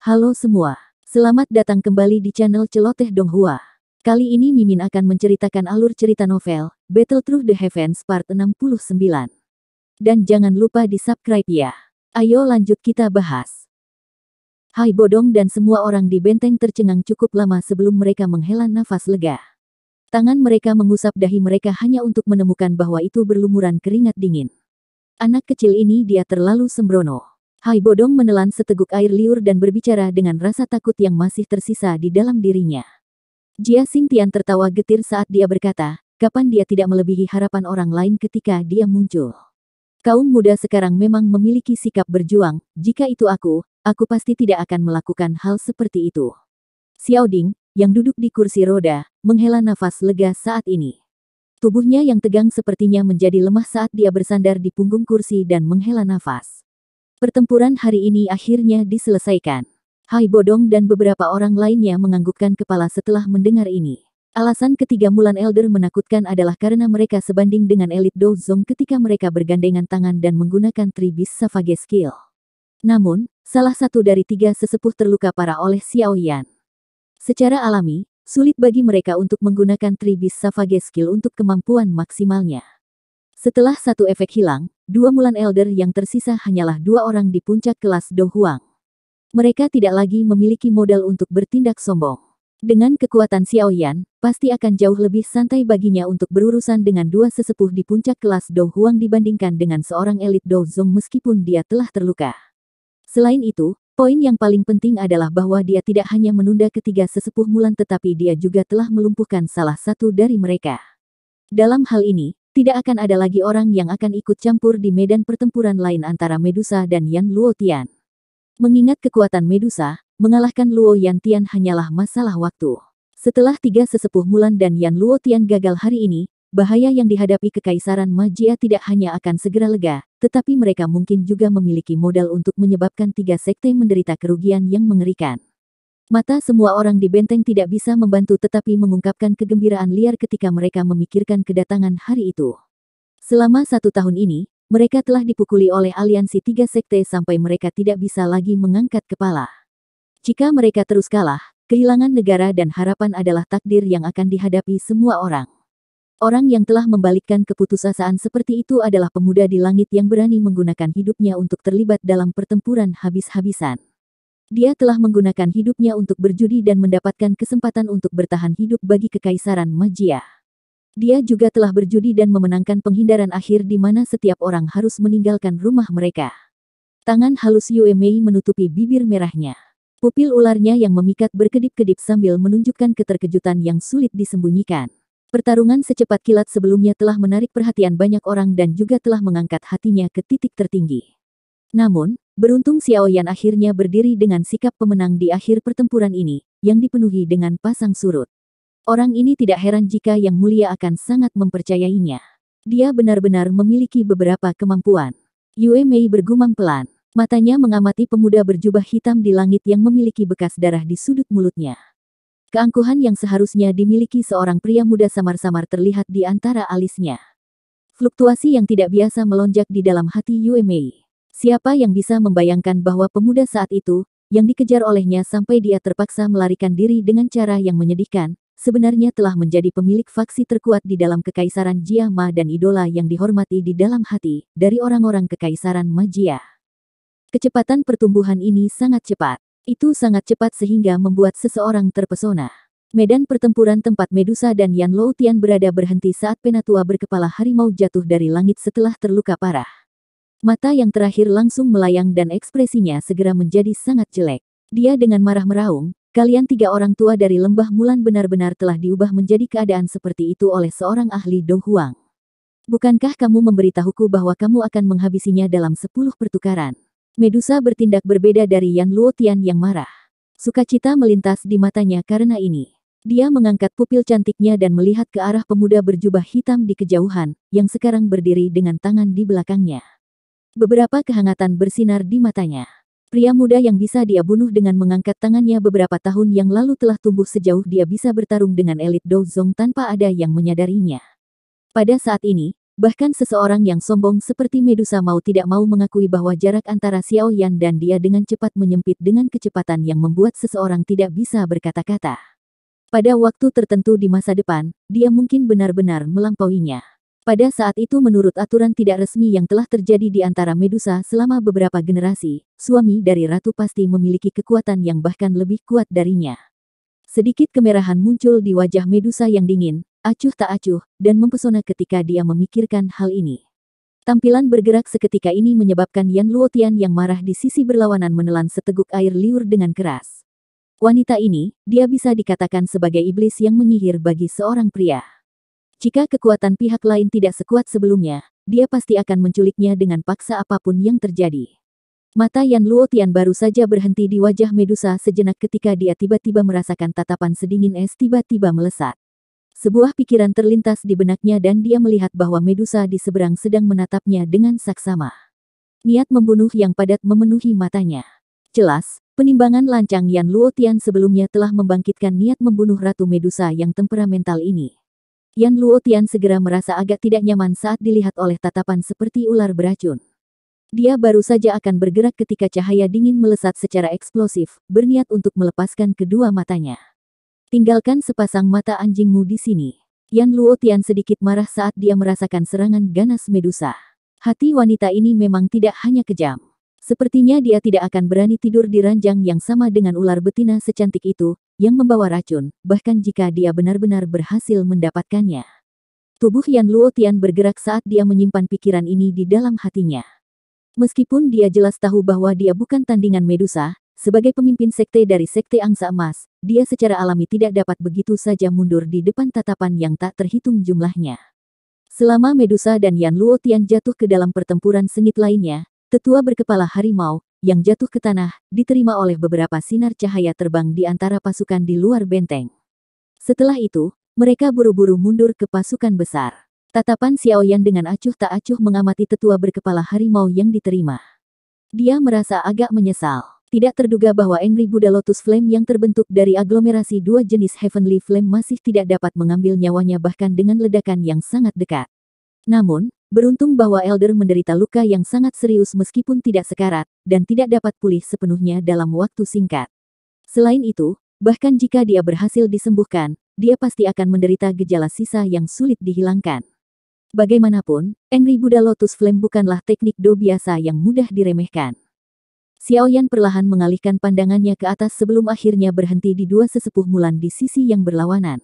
Halo semua, selamat datang kembali di channel Celoteh Donghua. Kali ini Mimin akan menceritakan alur cerita novel, Battle Through the Heavens Part 69. Dan jangan lupa di-subscribe ya. Ayo lanjut kita bahas. Hai Bodong dan semua orang di benteng tercengang cukup lama sebelum mereka menghela nafas lega. Tangan mereka mengusap dahi mereka hanya untuk menemukan bahwa itu berlumuran keringat dingin. Anak kecil ini dia terlalu sembrono. Hai Bodong menelan seteguk air liur dan berbicara dengan rasa takut yang masih tersisa di dalam dirinya. Jia Xingtian tertawa getir saat dia berkata, kapan dia tidak melebihi harapan orang lain ketika dia muncul. Kaum muda sekarang memang memiliki sikap berjuang, jika itu aku pasti tidak akan melakukan hal seperti itu. Xiao Ding, yang duduk di kursi roda, menghela nafas lega saat ini. Tubuhnya yang tegang sepertinya menjadi lemah saat dia bersandar di punggung kursi dan menghela nafas. Pertempuran hari ini akhirnya diselesaikan. Hai Bodong dan beberapa orang lainnya menganggukkan kepala setelah mendengar ini. Alasan ketiga Mulan Elder menakutkan adalah karena mereka sebanding dengan elit Douzong ketika mereka bergandengan tangan dan menggunakan Tribis Savage Skill. Namun, salah satu dari tiga sesepuh terluka parah oleh Xiao Yan. Secara alami, sulit bagi mereka untuk menggunakan Tribis Savage Skill untuk kemampuan maksimalnya. Setelah satu efek hilang, dua Mulan Elder yang tersisa hanyalah dua orang di puncak kelas Do Huang. Mereka tidak lagi memiliki modal untuk bertindak sombong. Dengan kekuatan Xiao Yan, pasti akan jauh lebih santai baginya untuk berurusan dengan dua sesepuh di puncak kelas Do Huang dibandingkan dengan seorang elit Douzong meskipun dia telah terluka. Selain itu, poin yang paling penting adalah bahwa dia tidak hanya menunda ketiga sesepuh Mulan tetapi dia juga telah melumpuhkan salah satu dari mereka. Dalam hal ini, tidak akan ada lagi orang yang akan ikut campur di medan pertempuran lain antara Medusa dan Yan Luotian. Mengingat kekuatan Medusa, mengalahkan Luo Yantian hanyalah masalah waktu. Setelah tiga sesepuh Mulan dan Yan Luotian gagal hari ini, bahaya yang dihadapi Kekaisaran Magia tidak hanya akan segera lega, tetapi mereka mungkin juga memiliki modal untuk menyebabkan tiga sekte menderita kerugian yang mengerikan. Mata semua orang di benteng tidak bisa membantu tetapi mengungkapkan kegembiraan liar ketika mereka memikirkan kedatangan hari itu. Selama 1 tahun ini, mereka telah dipukuli oleh aliansi tiga sekte sampai mereka tidak bisa lagi mengangkat kepala. Jika mereka terus kalah, kehilangan negara dan harapan adalah takdir yang akan dihadapi semua orang. Orang yang telah membalikkan keputusasaan seperti itu adalah pemuda di langit yang berani menggunakan hidupnya untuk terlibat dalam pertempuran habis-habisan. Dia telah menggunakan hidupnya untuk berjudi dan mendapatkan kesempatan untuk bertahan hidup bagi Kekaisaran Magia. Dia juga telah berjudi dan memenangkan penghindaran akhir di mana setiap orang harus meninggalkan rumah mereka. Tangan halus Yue Mei menutupi bibir merahnya. Pupil ularnya yang memikat berkedip-kedip sambil menunjukkan keterkejutan yang sulit disembunyikan. Pertarungan secepat kilat sebelumnya telah menarik perhatian banyak orang dan juga telah mengangkat hatinya ke titik tertinggi. Namun, beruntung Xiao Yan akhirnya berdiri dengan sikap pemenang di akhir pertempuran ini, yang dipenuhi dengan pasang surut. Orang ini tidak heran jika Yang Mulia akan sangat mempercayainya. Dia benar-benar memiliki beberapa kemampuan. Yue Mei bergumam pelan. Matanya mengamati pemuda berjubah hitam di langit yang memiliki bekas darah di sudut mulutnya. Keangkuhan yang seharusnya dimiliki seorang pria muda samar-samar terlihat di antara alisnya. Fluktuasi yang tidak biasa melonjak di dalam hati Yue Mei. Siapa yang bisa membayangkan bahwa pemuda saat itu, yang dikejar olehnya sampai dia terpaksa melarikan diri dengan cara yang menyedihkan, sebenarnya telah menjadi pemilik faksi terkuat di dalam Kekaisaran Jia Ma dan idola yang dihormati di dalam hati, dari orang-orang Kekaisaran Magia. Kecepatan pertumbuhan ini sangat cepat. Itu sangat cepat sehingga membuat seseorang terpesona. Medan pertempuran tempat Medusa dan Yan Luotian berada berhenti saat penatua berkepala harimau jatuh dari langit setelah terluka parah. Mata yang terakhir langsung melayang dan ekspresinya segera menjadi sangat jelek. Dia dengan marah meraung, kalian tiga orang tua dari lembah Mulan benar-benar telah diubah menjadi keadaan seperti itu oleh seorang ahli Do Huang. Bukankah kamu memberitahuku bahwa kamu akan menghabisinya dalam 10 pertukaran? Medusa bertindak berbeda dari Yan Luotian yang marah. Sukacita melintas di matanya karena ini. Dia mengangkat pupil cantiknya dan melihat ke arah pemuda berjubah hitam di kejauhan, yang sekarang berdiri dengan tangan di belakangnya. Beberapa kehangatan bersinar di matanya. Pria muda yang bisa dia bunuh dengan mengangkat tangannya beberapa tahun yang lalu telah tumbuh sejauh dia bisa bertarung dengan elit Douzong tanpa ada yang menyadarinya. Pada saat ini, Bahkan seseorang yang sombong seperti Medusa mau tidak mau mengakui bahwa jarak antara Xiao Yan dan dia dengan cepat menyempit dengan kecepatan yang membuat seseorang tidak bisa berkata-kata. Pada waktu tertentu di masa depan, dia mungkin benar-benar melampauinya. Pada saat itu menurut aturan tidak resmi yang telah terjadi di antara Medusa selama beberapa generasi, suami dari ratu pasti memiliki kekuatan yang bahkan lebih kuat darinya. Sedikit kemerahan muncul di wajah Medusa yang dingin, acuh tak acuh, dan mempesona ketika dia memikirkan hal ini. Tampilan bergerak seketika ini menyebabkan Yan Luotian yang marah di sisi berlawanan menelan seteguk air liur dengan keras. Wanita ini, dia bisa dikatakan sebagai iblis yang menyihir bagi seorang pria. Jika kekuatan pihak lain tidak sekuat sebelumnya, dia pasti akan menculiknya dengan paksa apapun yang terjadi. Mata Yan Luotian baru saja berhenti di wajah Medusa sejenak ketika dia tiba-tiba merasakan tatapan sedingin es tiba-tiba melesat. Sebuah pikiran terlintas di benaknya dan dia melihat bahwa Medusa di seberang sedang menatapnya dengan saksama. Niat membunuh yang padat memenuhi matanya. Jelas, penimbangan lancang Yan Luotian sebelumnya telah membangkitkan niat membunuh Ratu Medusa yang temperamental ini. Yan Luotian segera merasa agak tidak nyaman saat dilihat oleh tatapan seperti ular beracun. Dia baru saja akan bergerak ketika cahaya dingin melesat secara eksplosif, berniat untuk melepaskan kedua matanya. Tinggalkan sepasang mata anjingmu di sini. Yan Luotian sedikit marah saat dia merasakan serangan ganas Medusa. Hati wanita ini memang tidak hanya kejam. Sepertinya dia tidak akan berani tidur di ranjang yang sama dengan ular betina secantik itu, yang membawa racun, bahkan jika dia benar-benar berhasil mendapatkannya. Tubuh Yan Luotian bergerak saat dia menyimpan pikiran ini di dalam hatinya. Meskipun dia jelas tahu bahwa dia bukan tandingan Medusa, sebagai pemimpin sekte dari Sekte Angsa Emas, dia secara alami tidak dapat begitu saja mundur di depan tatapan yang tak terhitung jumlahnya. Selama Medusa dan Yan Luotian jatuh ke dalam pertempuran sengit lainnya, tetua berkepala harimau, yang jatuh ke tanah, diterima oleh beberapa sinar cahaya terbang di antara pasukan di luar benteng. Setelah itu, mereka buru-buru mundur ke pasukan besar. Tatapan Xiao Yan dengan acuh tak acuh mengamati tetua berkepala harimau yang diterima. Dia merasa agak menyesal. Tidak terduga bahwa Angry Buddha Lotus Flame yang terbentuk dari aglomerasi dua jenis Heavenly Flame masih tidak dapat mengambil nyawanya bahkan dengan ledakan yang sangat dekat. Namun, beruntung bahwa Elder menderita luka yang sangat serius meskipun tidak sekarat, dan tidak dapat pulih sepenuhnya dalam waktu singkat. Selain itu, bahkan jika dia berhasil disembuhkan, dia pasti akan menderita gejala sisa yang sulit dihilangkan. Bagaimanapun, Angry Buddha Lotus Flame bukanlah teknik do biasa yang mudah diremehkan. Xiao Yan perlahan mengalihkan pandangannya ke atas sebelum akhirnya berhenti di dua sesepuh Mulan di sisi yang berlawanan.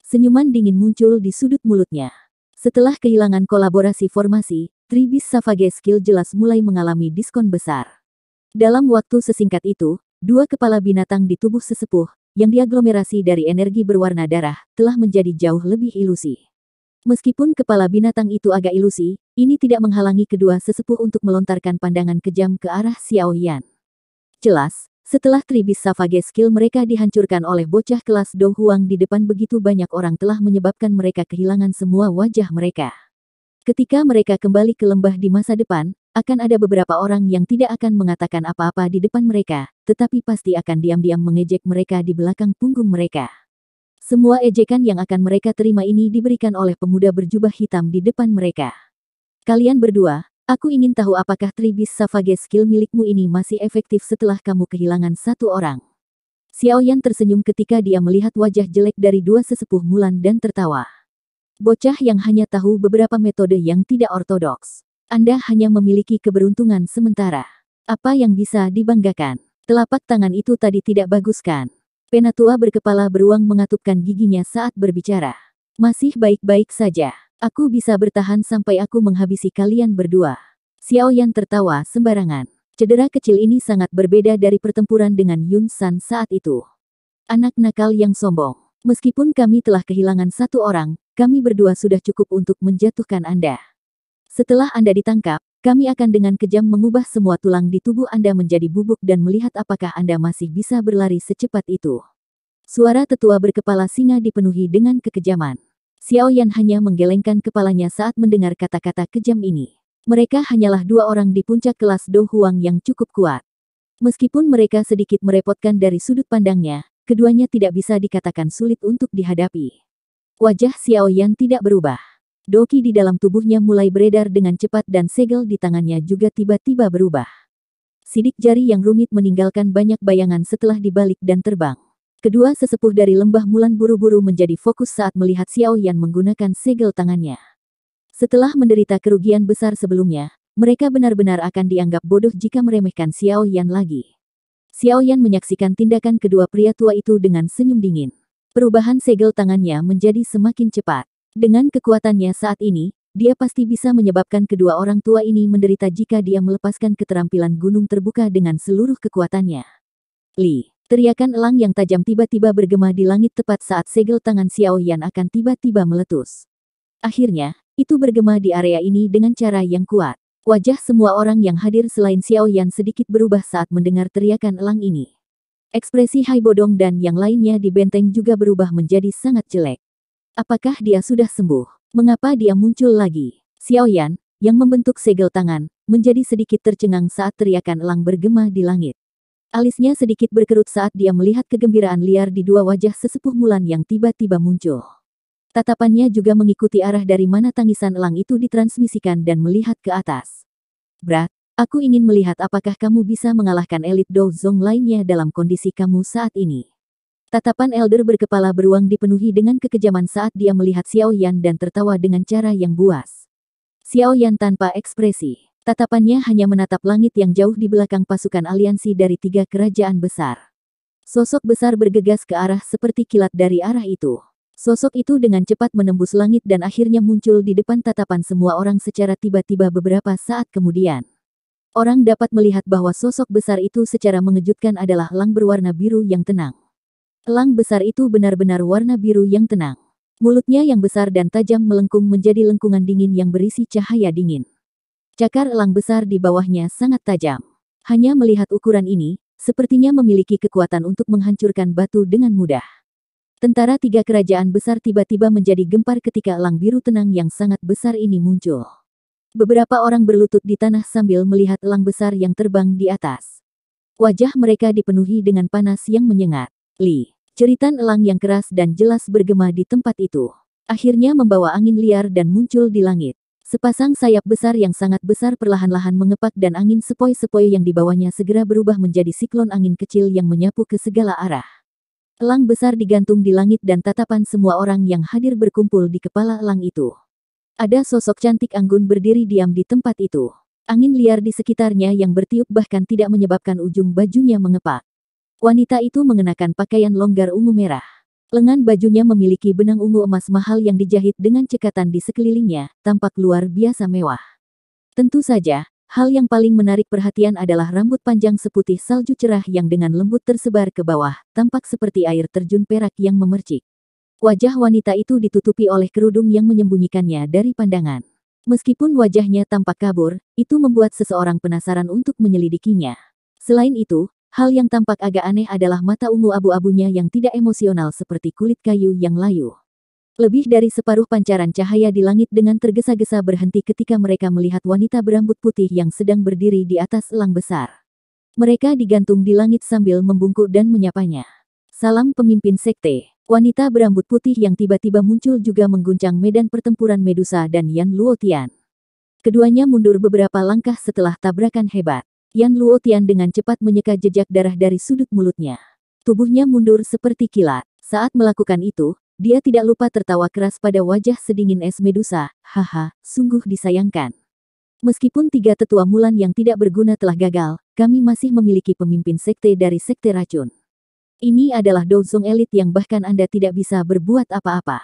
Senyuman dingin muncul di sudut mulutnya. Setelah kehilangan kolaborasi formasi, Tribis Savage Skill jelas mulai mengalami diskon besar. Dalam waktu sesingkat itu, dua kepala binatang di tubuh sesepuh, yang diaglomerasi dari energi berwarna darah, telah menjadi jauh lebih ilusi. Meskipun kepala binatang itu agak ilusi, ini tidak menghalangi kedua sesepuh untuk melontarkan pandangan kejam ke arah Xiao Yan. Jelas, setelah Tribis Savage Skill mereka dihancurkan oleh bocah kelas Do Huang di depan begitu banyak orang telah menyebabkan mereka kehilangan semua wajah mereka. Ketika mereka kembali ke lembah di masa depan, akan ada beberapa orang yang tidak akan mengatakan apa-apa di depan mereka, tetapi pasti akan diam-diam mengejek mereka di belakang punggung mereka. Semua ejekan yang akan mereka terima ini diberikan oleh pemuda berjubah hitam di depan mereka. Kalian berdua, aku ingin tahu apakah Tribis Savage Skill milikmu ini masih efektif setelah kamu kehilangan satu orang. Xiao Yan tersenyum ketika dia melihat wajah jelek dari dua sesepuh Mulan dan tertawa. Bocah yang hanya tahu beberapa metode yang tidak ortodoks. Anda hanya memiliki keberuntungan sementara. Apa yang bisa dibanggakan? Telapak tangan itu tadi tidak bagus kan? Penatua berkepala beruang mengatupkan giginya saat berbicara. Masih baik-baik saja. Aku bisa bertahan sampai aku menghabisi kalian berdua. Xiao Yan tertawa sembarangan. Cedera kecil ini sangat berbeda dari pertempuran dengan Yun San saat itu. Anak nakal yang sombong. Meskipun kami telah kehilangan satu orang, kami berdua sudah cukup untuk menjatuhkan Anda. Setelah Anda ditangkap, kami akan dengan kejam mengubah semua tulang di tubuh Anda menjadi bubuk dan melihat apakah Anda masih bisa berlari secepat itu. Suara tetua berkepala singa dipenuhi dengan kekejaman. Xiao Yan hanya menggelengkan kepalanya saat mendengar kata-kata kejam ini. Mereka hanyalah dua orang di puncak kelas Do Huang yang cukup kuat. Meskipun mereka sedikit merepotkan dari sudut pandangnya, keduanya tidak bisa dikatakan sulit untuk dihadapi. Wajah Xiao Yan tidak berubah. Doki di dalam tubuhnya mulai beredar dengan cepat dan segel di tangannya juga tiba-tiba berubah. Sidik jari yang rumit meninggalkan banyak bayangan setelah dibalik dan terbang. Kedua sesepuh dari lembah Mulan buru-buru menjadi fokus saat melihat Xiao Yan menggunakan segel tangannya. Setelah menderita kerugian besar sebelumnya, mereka benar-benar akan dianggap bodoh jika meremehkan Xiao Yan lagi. Xiao Yan menyaksikan tindakan kedua pria tua itu dengan senyum dingin. Perubahan segel tangannya menjadi semakin cepat. Dengan kekuatannya saat ini, dia pasti bisa menyebabkan kedua orang tua ini menderita jika dia melepaskan keterampilan gunung terbuka dengan seluruh kekuatannya. Li, teriakan elang yang tajam tiba-tiba bergema di langit tepat saat segel tangan Xiao Yan akan tiba-tiba meletus. Akhirnya, itu bergema di area ini dengan cara yang kuat. Wajah semua orang yang hadir selain Xiao Yan sedikit berubah saat mendengar teriakan elang ini. Ekspresi Hai Bodong dan yang lainnya di benteng juga berubah menjadi sangat jelek. Apakah dia sudah sembuh? Mengapa dia muncul lagi? Xiao Yan, yang membentuk segel tangan, menjadi sedikit tercengang saat teriakan elang bergema di langit. Alisnya sedikit berkerut saat dia melihat kegembiraan liar di dua wajah sesepuh Mulan yang tiba-tiba muncul. Tatapannya juga mengikuti arah dari mana tangisan elang itu ditransmisikan dan melihat ke atas. Brat, aku ingin melihat apakah kamu bisa mengalahkan elit Douzong lainnya dalam kondisi kamu saat ini. Tatapan Elder berkepala beruang dipenuhi dengan kekejaman saat dia melihat Xiao Yan dan tertawa dengan cara yang buas. Xiao Yan tanpa ekspresi. Tatapannya hanya menatap langit yang jauh di belakang pasukan aliansi dari 3 kerajaan besar. Sosok besar bergegas ke arah seperti kilat dari arah itu. Sosok itu dengan cepat menembus langit dan akhirnya muncul di depan tatapan semua orang secara tiba-tiba beberapa saat kemudian. Orang dapat melihat bahwa sosok besar itu secara mengejutkan adalah elang berwarna biru yang tenang. Elang besar itu benar-benar warna biru yang tenang. Mulutnya yang besar dan tajam melengkung menjadi lengkungan dingin yang berisi cahaya dingin. Cakar elang besar di bawahnya sangat tajam. Hanya melihat ukuran ini, sepertinya memiliki kekuatan untuk menghancurkan batu dengan mudah. Tentara 3 kerajaan besar tiba-tiba menjadi gempar ketika elang biru tenang yang sangat besar ini muncul. Beberapa orang berlutut di tanah sambil melihat elang besar yang terbang di atas. Wajah mereka dipenuhi dengan panas yang menyengat. Li, jeritan elang yang keras dan jelas bergema di tempat itu. Akhirnya membawa angin liar dan muncul di langit. Sepasang sayap besar yang sangat besar perlahan-lahan mengepak dan angin sepoi-sepoi yang dibawanya segera berubah menjadi siklon angin kecil yang menyapu ke segala arah. Elang besar digantung di langit dan tatapan semua orang yang hadir berkumpul di kepala elang itu. Ada sosok cantik anggun berdiri diam di tempat itu. Angin liar di sekitarnya yang bertiup bahkan tidak menyebabkan ujung bajunya mengepak. Wanita itu mengenakan pakaian longgar ungu merah. Lengan bajunya memiliki benang ungu emas mahal yang dijahit dengan cekatan di sekelilingnya, tampak luar biasa mewah. Tentu saja, hal yang paling menarik perhatian adalah rambut panjang seputih salju cerah yang dengan lembut tersebar ke bawah, tampak seperti air terjun perak yang memercik. Wajah wanita itu ditutupi oleh kerudung yang menyembunyikannya dari pandangan. Meskipun wajahnya tampak kabur, itu membuat seseorang penasaran untuk menyelidikinya. Selain itu, hal yang tampak agak aneh adalah mata ungu abu-abunya yang tidak emosional seperti kulit kayu yang layu. Lebih dari separuh pancaran cahaya di langit dengan tergesa-gesa berhenti ketika mereka melihat wanita berambut putih yang sedang berdiri di atas elang besar. Mereka digantung di langit sambil membungkuk dan menyapanya. Salam pemimpin sekte. Wanita berambut putih yang tiba-tiba muncul juga mengguncang medan pertempuran Medusa dan Yan Luotian. Keduanya mundur beberapa langkah setelah tabrakan hebat. Yan Luotian dengan cepat menyeka jejak darah dari sudut mulutnya. Tubuhnya mundur seperti kilat. Saat melakukan itu, dia tidak lupa tertawa keras pada wajah sedingin es Medusa. Haha, sungguh disayangkan. Meskipun 3 tetua Mulan yang tidak berguna telah gagal, kami masih memiliki pemimpin sekte dari sekte racun. Ini adalah Douzong elit yang bahkan Anda tidak bisa berbuat apa-apa.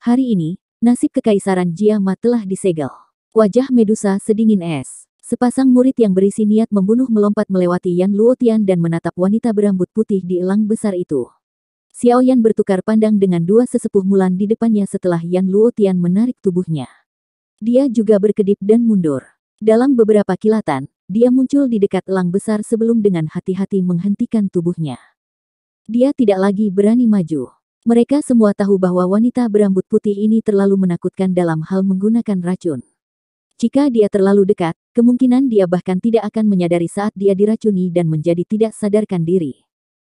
Hari ini, nasib kekaisaran Jiama telah disegel. Wajah Medusa sedingin es. Sepasang murid yang berisi niat membunuh melompat melewati Yan Luotian dan menatap wanita berambut putih di elang besar itu. Xiao Yan bertukar pandang dengan 2 sesepuh Mulan di depannya setelah Yan Luotian menarik tubuhnya. Dia juga berkedip dan mundur. Dalam beberapa kilatan, dia muncul di dekat elang besar sebelum dengan hati-hati menghentikan tubuhnya. Dia tidak lagi berani maju. Mereka semua tahu bahwa wanita berambut putih ini terlalu menakutkan dalam hal menggunakan racun. Jika dia terlalu dekat, kemungkinan dia bahkan tidak akan menyadari saat dia diracuni dan menjadi tidak sadarkan diri.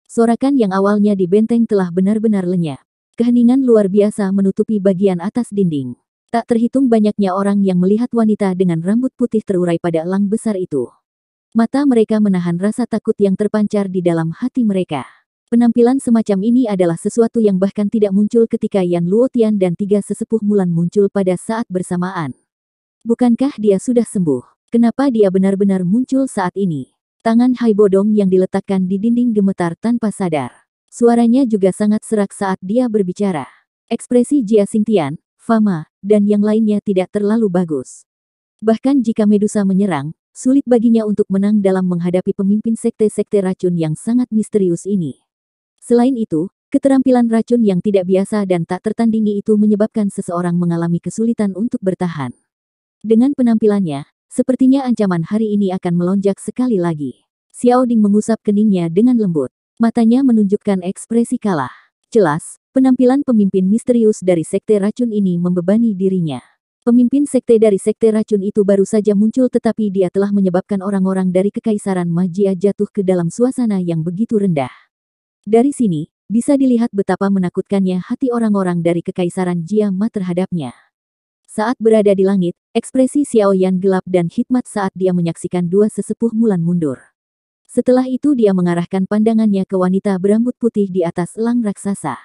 Sorakan yang awalnya di benteng telah benar-benar lenyap. Keheningan luar biasa menutupi bagian atas dinding. Tak terhitung banyaknya orang yang melihat wanita dengan rambut putih terurai pada elang besar itu. Mata mereka menahan rasa takut yang terpancar di dalam hati mereka. Penampilan semacam ini adalah sesuatu yang bahkan tidak muncul ketika Yan Luotian dan tiga sesepuh Mulan muncul pada saat bersamaan. Bukankah dia sudah sembuh? Kenapa dia benar-benar muncul saat ini? Tangan Hai Bodong yang diletakkan di dinding gemetar tanpa sadar. Suaranya juga sangat serak saat dia berbicara. Ekspresi Jia Xingtian, Fama, dan yang lainnya tidak terlalu bagus. Bahkan jika Medusa menyerang, sulit baginya untuk menang dalam menghadapi pemimpin sekte-sekte racun yang sangat misterius ini. Selain itu, keterampilan racun yang tidak biasa dan tak tertandingi itu menyebabkan seseorang mengalami kesulitan untuk bertahan. Dengan penampilannya, sepertinya ancaman hari ini akan melonjak sekali lagi. Xiao Ding mengusap keningnya dengan lembut. Matanya menunjukkan ekspresi kalah. Jelas, penampilan pemimpin misterius dari sekte racun ini membebani dirinya. Pemimpin sekte dari sekte racun itu baru saja muncul tetapi dia telah menyebabkan orang-orang dari Kekaisaran Magia jatuh ke dalam suasana yang begitu rendah. Dari sini, bisa dilihat betapa menakutkannya hati orang-orang dari Kekaisaran Jiama terhadapnya. Saat berada di langit, ekspresi Xiao Yan gelap dan hikmat saat dia menyaksikan dua sesepuh Mulan mundur. Setelah itu dia mengarahkan pandangannya ke wanita berambut putih di atas elang raksasa.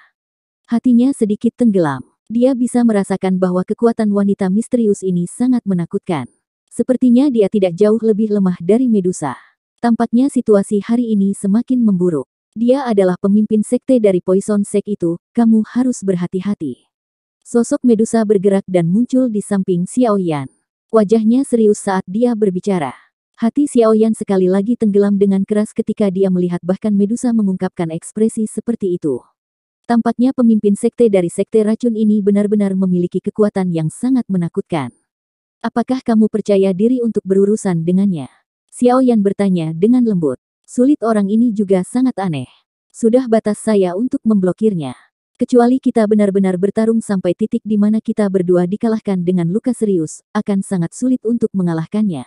Hatinya sedikit tenggelam. Dia bisa merasakan bahwa kekuatan wanita misterius ini sangat menakutkan. Sepertinya dia tidak jauh lebih lemah dari Medusa. Tampaknya situasi hari ini semakin memburuk. Dia adalah pemimpin sekte dari Poison Sect itu, kamu harus berhati-hati. Sosok Medusa bergerak dan muncul di samping Xiao Yan. Wajahnya serius saat dia berbicara. Hati Xiao Yan sekali lagi tenggelam dengan keras ketika dia melihat bahkan Medusa mengungkapkan ekspresi seperti itu. Tampaknya pemimpin sekte dari sekte racun ini benar-benar memiliki kekuatan yang sangat menakutkan. Apakah kamu percaya diri untuk berurusan dengannya? Xiao Yan bertanya dengan lembut. Sulit orang ini juga sangat aneh. Sudah batas saya untuk memblokirnya. Kecuali kita benar-benar bertarung sampai titik di mana kita berdua dikalahkan dengan luka serius, akan sangat sulit untuk mengalahkannya.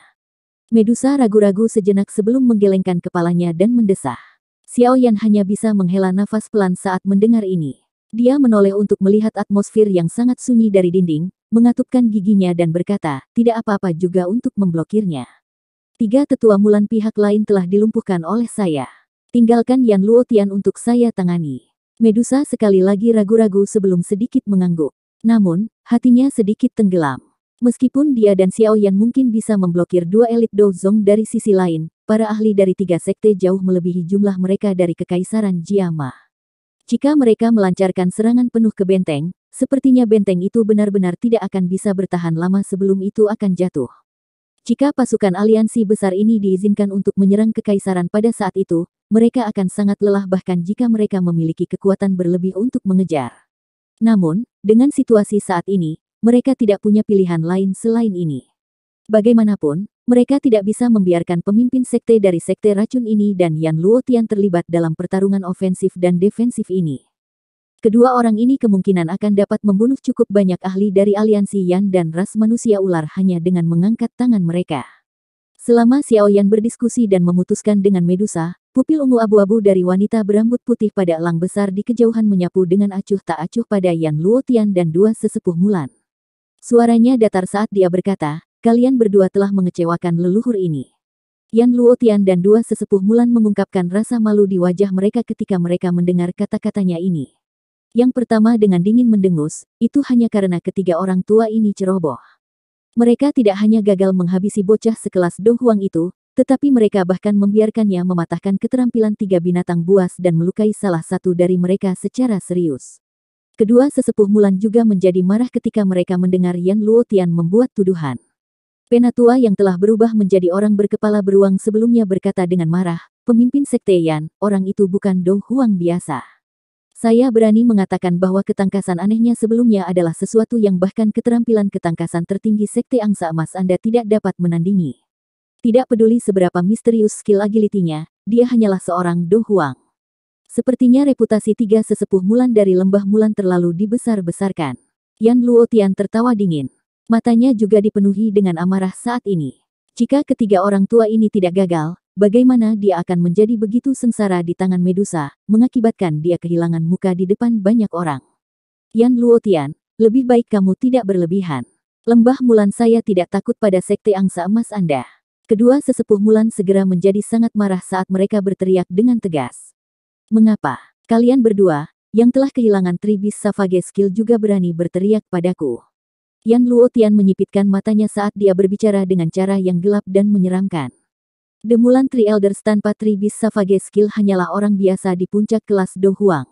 Medusa ragu-ragu sejenak sebelum menggelengkan kepalanya dan mendesah. Xiao Yan hanya bisa menghela nafas pelan saat mendengar ini. Dia menoleh untuk melihat atmosfer yang sangat sunyi dari dinding, mengatupkan giginya dan berkata, tidak apa-apa juga untuk memblokirnya. Tiga tetua Mulan pihak lain telah dilumpuhkan oleh saya. Tinggalkan Yan Luotian untuk saya tangani. Medusa sekali lagi ragu-ragu sebelum sedikit mengangguk. Namun, hatinya sedikit tenggelam. Meskipun dia dan Xiao Yan mungkin bisa memblokir dua elit Dozong dari sisi lain, para ahli dari tiga sekte jauh melebihi jumlah mereka dari Kekaisaran Jiama. Jika mereka melancarkan serangan penuh ke benteng, sepertinya benteng itu benar-benar tidak akan bisa bertahan lama sebelum itu akan jatuh. Jika pasukan aliansi besar ini diizinkan untuk menyerang Kekaisaran pada saat itu, mereka akan sangat lelah bahkan jika mereka memiliki kekuatan berlebih untuk mengejar. Namun, dengan situasi saat ini, mereka tidak punya pilihan lain selain ini. Bagaimanapun, mereka tidak bisa membiarkan pemimpin sekte dari sekte racun ini dan Yan Luotian terlibat dalam pertarungan ofensif dan defensif ini. Kedua orang ini kemungkinan akan dapat membunuh cukup banyak ahli dari aliansi Yan dan ras manusia ular hanya dengan mengangkat tangan mereka. Selama Xiao Yan berdiskusi dan memutuskan dengan Medusa, pupil ungu abu-abu dari wanita berambut putih pada elang besar di kejauhan menyapu dengan acuh tak acuh pada Yan Luotian dan dua sesepuh Mulan. Suaranya datar saat dia berkata, kalian berdua telah mengecewakan leluhur ini. Yan Luotian dan dua sesepuh Mulan mengungkapkan rasa malu di wajah mereka ketika mereka mendengar kata-katanya ini. Yang pertama dengan dingin mendengus, itu hanya karena ketiga orang tua ini ceroboh. Mereka tidak hanya gagal menghabisi bocah sekelas Dong Huang itu, tetapi mereka bahkan membiarkannya mematahkan keterampilan tiga binatang buas dan melukai salah satu dari mereka secara serius. Kedua sesepuh Mulan juga menjadi marah ketika mereka mendengar Yan Luotian membuat tuduhan. Penatua yang telah berubah menjadi orang berkepala beruang sebelumnya berkata dengan marah, pemimpin sekte Yan, orang itu bukan Dong Huang biasa. Saya berani mengatakan bahwa ketangkasan anehnya sebelumnya adalah sesuatu yang bahkan keterampilan ketangkasan tertinggi sekte angsa emas Anda tidak dapat menandingi. Tidak peduli seberapa misterius skill agility-nya, dia hanyalah seorang Dong Huang. Sepertinya reputasi tiga sesepuh Mulan dari lembah Mulan terlalu dibesar-besarkan. Yan Luotian tertawa dingin. Matanya juga dipenuhi dengan amarah saat ini. Jika ketiga orang tua ini tidak gagal, bagaimana dia akan menjadi begitu sengsara di tangan Medusa, mengakibatkan dia kehilangan muka di depan banyak orang. Yan Luotian, lebih baik kamu tidak berlebihan. Lembah Mulan, saya tidak takut pada sekte angsa emas Anda. Kedua sesepuh Mulan segera menjadi sangat marah saat mereka berteriak dengan tegas. Mengapa? Kalian berdua, yang telah kehilangan Tribis Savage Skill juga berani berteriak padaku. Yan Luotian menyipitkan matanya saat dia berbicara dengan cara yang gelap dan menyeramkan. The Mulan Three Elders tanpa Tribis Savage Skill hanyalah orang biasa di puncak kelas Do Huang.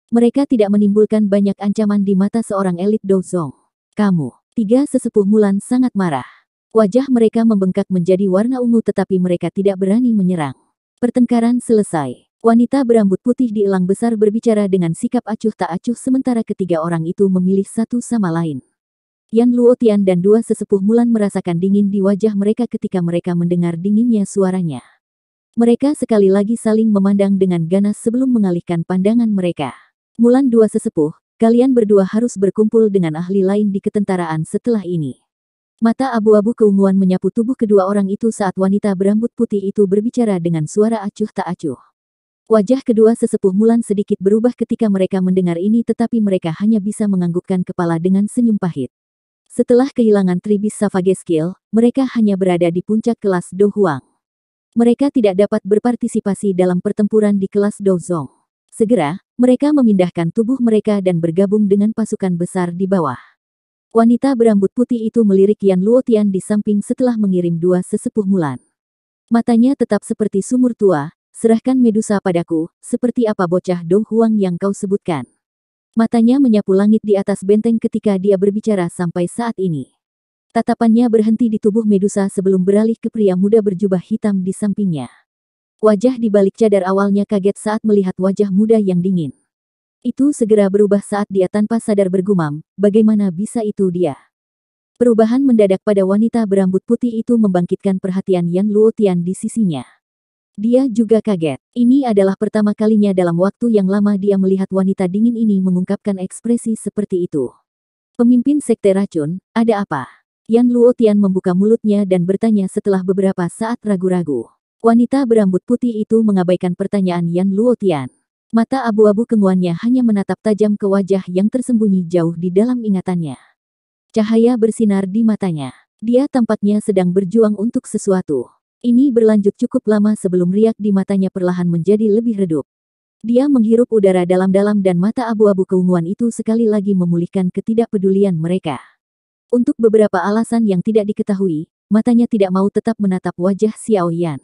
Mereka tidak menimbulkan banyak ancaman di mata seorang elit Dozong. Kamu, tiga sesepuh Mulan sangat marah. Wajah mereka membengkak menjadi warna ungu tetapi mereka tidak berani menyerang. Pertengkaran selesai. Wanita berambut putih di elang besar berbicara dengan sikap acuh tak acuh sementara ketiga orang itu memilih satu sama lain. Yan Luotian dan dua sesepuh Mulan merasakan dingin di wajah mereka ketika mereka mendengar dinginnya suaranya. Mereka sekali lagi saling memandang dengan ganas sebelum mengalihkan pandangan mereka. Mulan dua sesepuh, kalian berdua harus berkumpul dengan ahli lain di ketentaraan setelah ini. Mata abu-abu keunguan menyapu tubuh kedua orang itu saat wanita berambut putih itu berbicara dengan suara acuh tak acuh. Wajah kedua sesepuh Mulan sedikit berubah ketika mereka mendengar ini tetapi mereka hanya bisa menganggukkan kepala dengan senyum pahit. Setelah kehilangan Tribis Savage Skill, mereka hanya berada di puncak kelas Do Huang. Mereka tidak dapat berpartisipasi dalam pertempuran di kelas Do Zong. Segera, mereka memindahkan tubuh mereka dan bergabung dengan pasukan besar di bawah. Wanita berambut putih itu melirik Yan Luotian di samping setelah mengirim dua sesepuh Mulan. Matanya tetap seperti sumur tua. Serahkan Medusa padaku, seperti apa bocah Do Huang yang kau sebutkan. Matanya menyapu langit di atas benteng ketika dia berbicara sampai saat ini. Tatapannya berhenti di tubuh Medusa sebelum beralih ke pria muda berjubah hitam di sampingnya. Wajah di balik cadar awalnya kaget saat melihat wajah muda yang dingin. Itu segera berubah saat dia tanpa sadar bergumam, bagaimana bisa itu dia? Perubahan mendadak pada wanita berambut putih itu membangkitkan perhatian Yan Luotian di sisinya. Dia juga kaget. Ini adalah pertama kalinya dalam waktu yang lama dia melihat wanita dingin ini mengungkapkan ekspresi seperti itu. Pemimpin Sekte Racun, ada apa? Yan Luotian membuka mulutnya dan bertanya setelah beberapa saat ragu-ragu. Wanita berambut putih itu mengabaikan pertanyaan Yan Luotian. Mata abu-abu keunguannya hanya menatap tajam ke wajah yang tersembunyi jauh di dalam ingatannya. Cahaya bersinar di matanya. Dia tampaknya sedang berjuang untuk sesuatu. Ini berlanjut cukup lama sebelum riak di matanya perlahan menjadi lebih redup. Dia menghirup udara dalam-dalam dan mata abu-abu keunguan itu sekali lagi memulihkan ketidakpedulian mereka. Untuk beberapa alasan yang tidak diketahui, matanya tidak mau tetap menatap wajah Xiao Yan.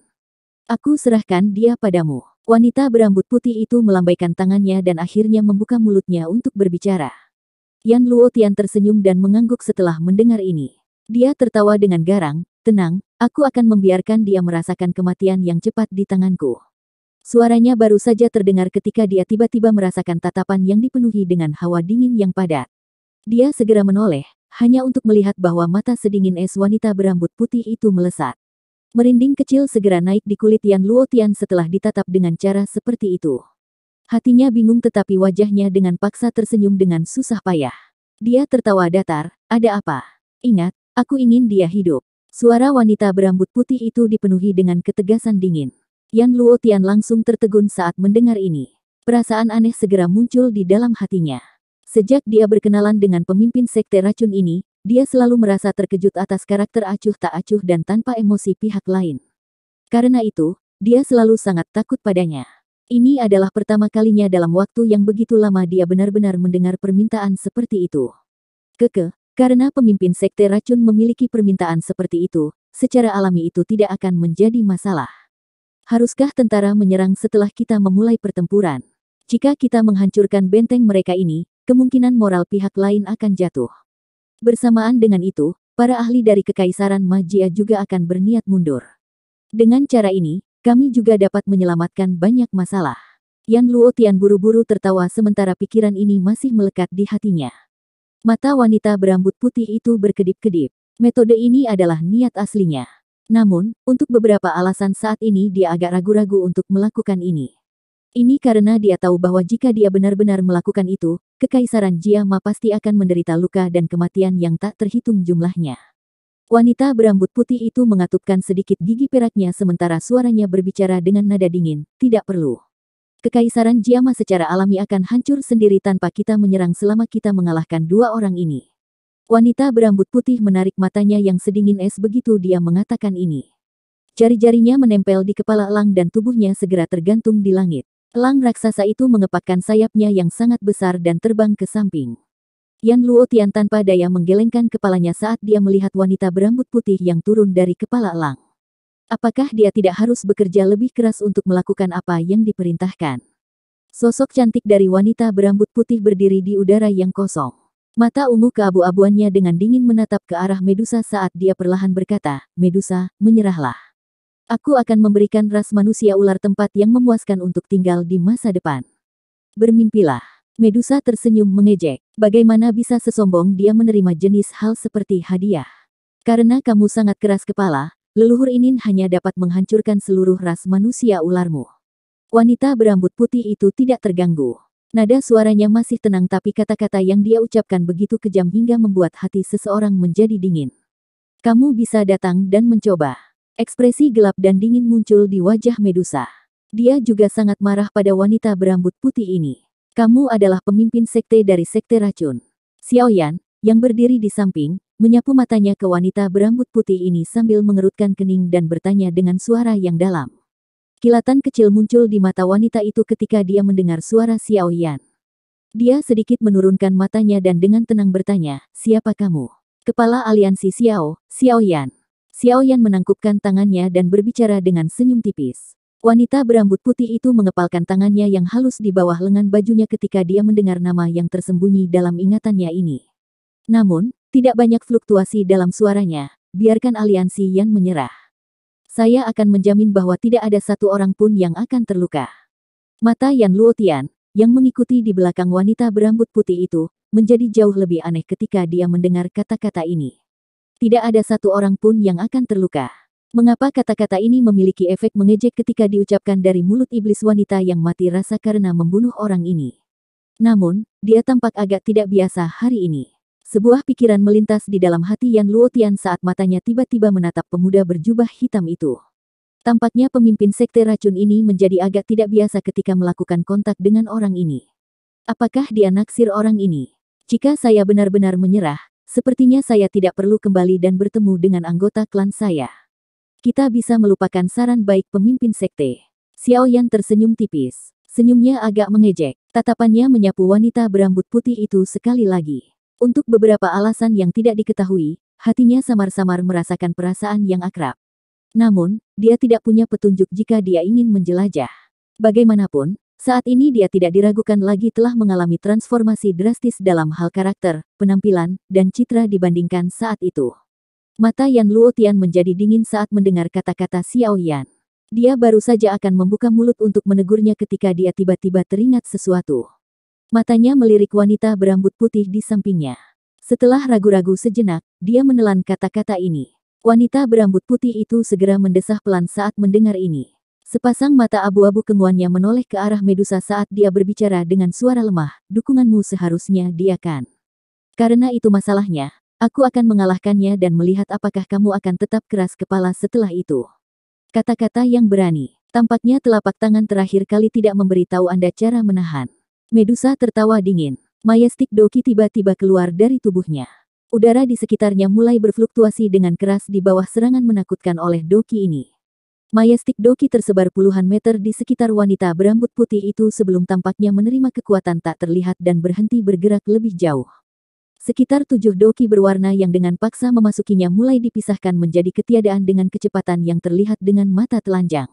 Aku serahkan dia padamu. Wanita berambut putih itu melambaikan tangannya dan akhirnya membuka mulutnya untuk berbicara. Yan Luotian tersenyum dan mengangguk setelah mendengar ini. Dia tertawa dengan garang, tenang, aku akan membiarkan dia merasakan kematian yang cepat di tanganku. Suaranya baru saja terdengar ketika dia tiba-tiba merasakan tatapan yang dipenuhi dengan hawa dingin yang padat. Dia segera menoleh, hanya untuk melihat bahwa mata sedingin es wanita berambut putih itu melesat. Merinding kecil segera naik di kulit Yan Luotian setelah ditatap dengan cara seperti itu. Hatinya bingung tetapi wajahnya dengan paksa tersenyum dengan susah payah. Dia tertawa datar, ada apa? Ingat, aku ingin dia hidup. Suara wanita berambut putih itu dipenuhi dengan ketegasan dingin. Yan Luotian langsung tertegun saat mendengar ini. Perasaan aneh segera muncul di dalam hatinya. Sejak dia berkenalan dengan pemimpin sekte racun ini, dia selalu merasa terkejut atas karakter acuh tak acuh dan tanpa emosi pihak lain. Karena itu, dia selalu sangat takut padanya. Ini adalah pertama kalinya dalam waktu yang begitu lama dia benar-benar mendengar permintaan seperti itu. Karena pemimpin sekte racun memiliki permintaan seperti itu, secara alami itu tidak akan menjadi masalah. Haruskah tentara menyerang setelah kita memulai pertempuran? Jika kita menghancurkan benteng mereka ini, kemungkinan moral pihak lain akan jatuh. Bersamaan dengan itu, para ahli dari Kekaisaran Magia juga akan berniat mundur. Dengan cara ini, kami juga dapat menyelamatkan banyak masalah. Yan Luotian buru-buru tertawa sementara pikiran ini masih melekat di hatinya. Mata wanita berambut putih itu berkedip-kedip. Metode ini adalah niat aslinya. Namun, untuk beberapa alasan saat ini dia agak ragu-ragu untuk melakukan ini. Ini karena dia tahu bahwa jika dia benar-benar melakukan itu, Kekaisaran Jiama pasti akan menderita luka dan kematian yang tak terhitung jumlahnya. Wanita berambut putih itu mengatupkan sedikit gigi peraknya sementara suaranya berbicara dengan nada dingin, tidak perlu. Kekaisaran Jiama secara alami akan hancur sendiri tanpa kita menyerang selama kita mengalahkan dua orang ini. Wanita berambut putih menarik matanya yang sedingin es begitu dia mengatakan ini. Jari-jarinya menempel di kepala elang dan tubuhnya segera tergantung di langit. Elang raksasa itu mengepakkan sayapnya yang sangat besar dan terbang ke samping. Yan Luotian tanpa daya menggelengkan kepalanya saat dia melihat wanita berambut putih yang turun dari kepala elang. Apakah dia tidak harus bekerja lebih keras untuk melakukan apa yang diperintahkan? Sosok cantik dari wanita berambut putih berdiri di udara yang kosong. Mata ungu keabu-abuannya dengan dingin menatap ke arah Medusa saat dia perlahan berkata, "Medusa, menyerahlah. Aku akan memberikan ras manusia ular tempat yang memuaskan untuk tinggal di masa depan. Bermimpilah." Medusa tersenyum mengejek. Bagaimana bisa sesombong dia menerima jenis hal seperti hadiah? Karena kamu sangat keras kepala, leluhur Inin hanya dapat menghancurkan seluruh ras manusia ularmu. Wanita berambut putih itu tidak terganggu. Nada suaranya masih tenang tapi kata-kata yang dia ucapkan begitu kejam hingga membuat hati seseorang menjadi dingin. Kamu bisa datang dan mencoba. Ekspresi gelap dan dingin muncul di wajah Medusa. Dia juga sangat marah pada wanita berambut putih ini. Kamu adalah pemimpin sekte dari sekte racun. Xiaoyan, yang berdiri di samping, menyapu matanya ke wanita berambut putih ini sambil mengerutkan kening dan bertanya dengan suara yang dalam. Kilatan kecil muncul di mata wanita itu ketika dia mendengar suara Xiaoyan. Dia sedikit menurunkan matanya dan dengan tenang bertanya, "Siapa kamu?" Kepala aliansi Xiaoyan. Xiaoyan menangkupkan tangannya dan berbicara dengan senyum tipis. Wanita berambut putih itu mengepalkan tangannya yang halus di bawah lengan bajunya ketika dia mendengar nama yang tersembunyi dalam ingatannya ini. Namun, tidak banyak fluktuasi dalam suaranya. Biarkan aliansi Yan menyerah. Saya akan menjamin bahwa tidak ada satu orang pun yang akan terluka. Mata Yan Luotian, yang mengikuti di belakang wanita berambut putih itu, menjadi jauh lebih aneh ketika dia mendengar kata-kata ini. Tidak ada satu orang pun yang akan terluka. Mengapa kata-kata ini memiliki efek mengejek ketika diucapkan dari mulut iblis wanita yang mati rasa karena membunuh orang ini? Namun, dia tampak agak tidak biasa hari ini. Sebuah pikiran melintas di dalam hati Yan Luotian saat matanya tiba-tiba menatap pemuda berjubah hitam itu. Tampaknya pemimpin sekte racun ini menjadi agak tidak biasa ketika melakukan kontak dengan orang ini. Apakah dia naksir orang ini? Jika saya benar-benar menyerah, sepertinya saya tidak perlu kembali dan bertemu dengan anggota klan saya. Kita bisa melupakan saran baik pemimpin sekte. Xiaoyan tersenyum tipis. Senyumnya agak mengejek. Tatapannya menyapu wanita berambut putih itu sekali lagi. Untuk beberapa alasan yang tidak diketahui, hatinya samar-samar merasakan perasaan yang akrab. Namun, dia tidak punya petunjuk jika dia ingin menjelajah. Bagaimanapun, saat ini dia tidak diragukan lagi telah mengalami transformasi drastis dalam hal karakter, penampilan, dan citra dibandingkan saat itu. Mata Yan Luotian menjadi dingin saat mendengar kata-kata Xiaoyan. Dia baru saja akan membuka mulut untuk menegurnya ketika dia tiba-tiba teringat sesuatu. Matanya melirik wanita berambut putih di sampingnya. Setelah ragu-ragu sejenak, dia menelan kata-kata ini. Wanita berambut putih itu segera mendesah pelan saat mendengar ini. Sepasang mata abu-abu kemuannya menoleh ke arah Medusa saat dia berbicara dengan suara lemah, "Dukunganmu seharusnya diakan. Karena itu masalahnya, aku akan mengalahkannya dan melihat apakah kamu akan tetap keras kepala setelah itu." Kata-kata yang berani. Tampaknya telapak tangan terakhir kali tidak memberitahu Anda cara menahan. Medusa tertawa dingin. Majestic Doki tiba-tiba keluar dari tubuhnya. Udara di sekitarnya mulai berfluktuasi dengan keras di bawah serangan menakutkan oleh Doki ini. Majestic Doki tersebar puluhan meter di sekitar wanita berambut putih itu sebelum tampaknya menerima kekuatan tak terlihat dan berhenti bergerak lebih jauh. Sekitar 7 doki berwarna yang dengan paksa memasukinya mulai dipisahkan menjadi ketiadaan dengan kecepatan yang terlihat dengan mata telanjang.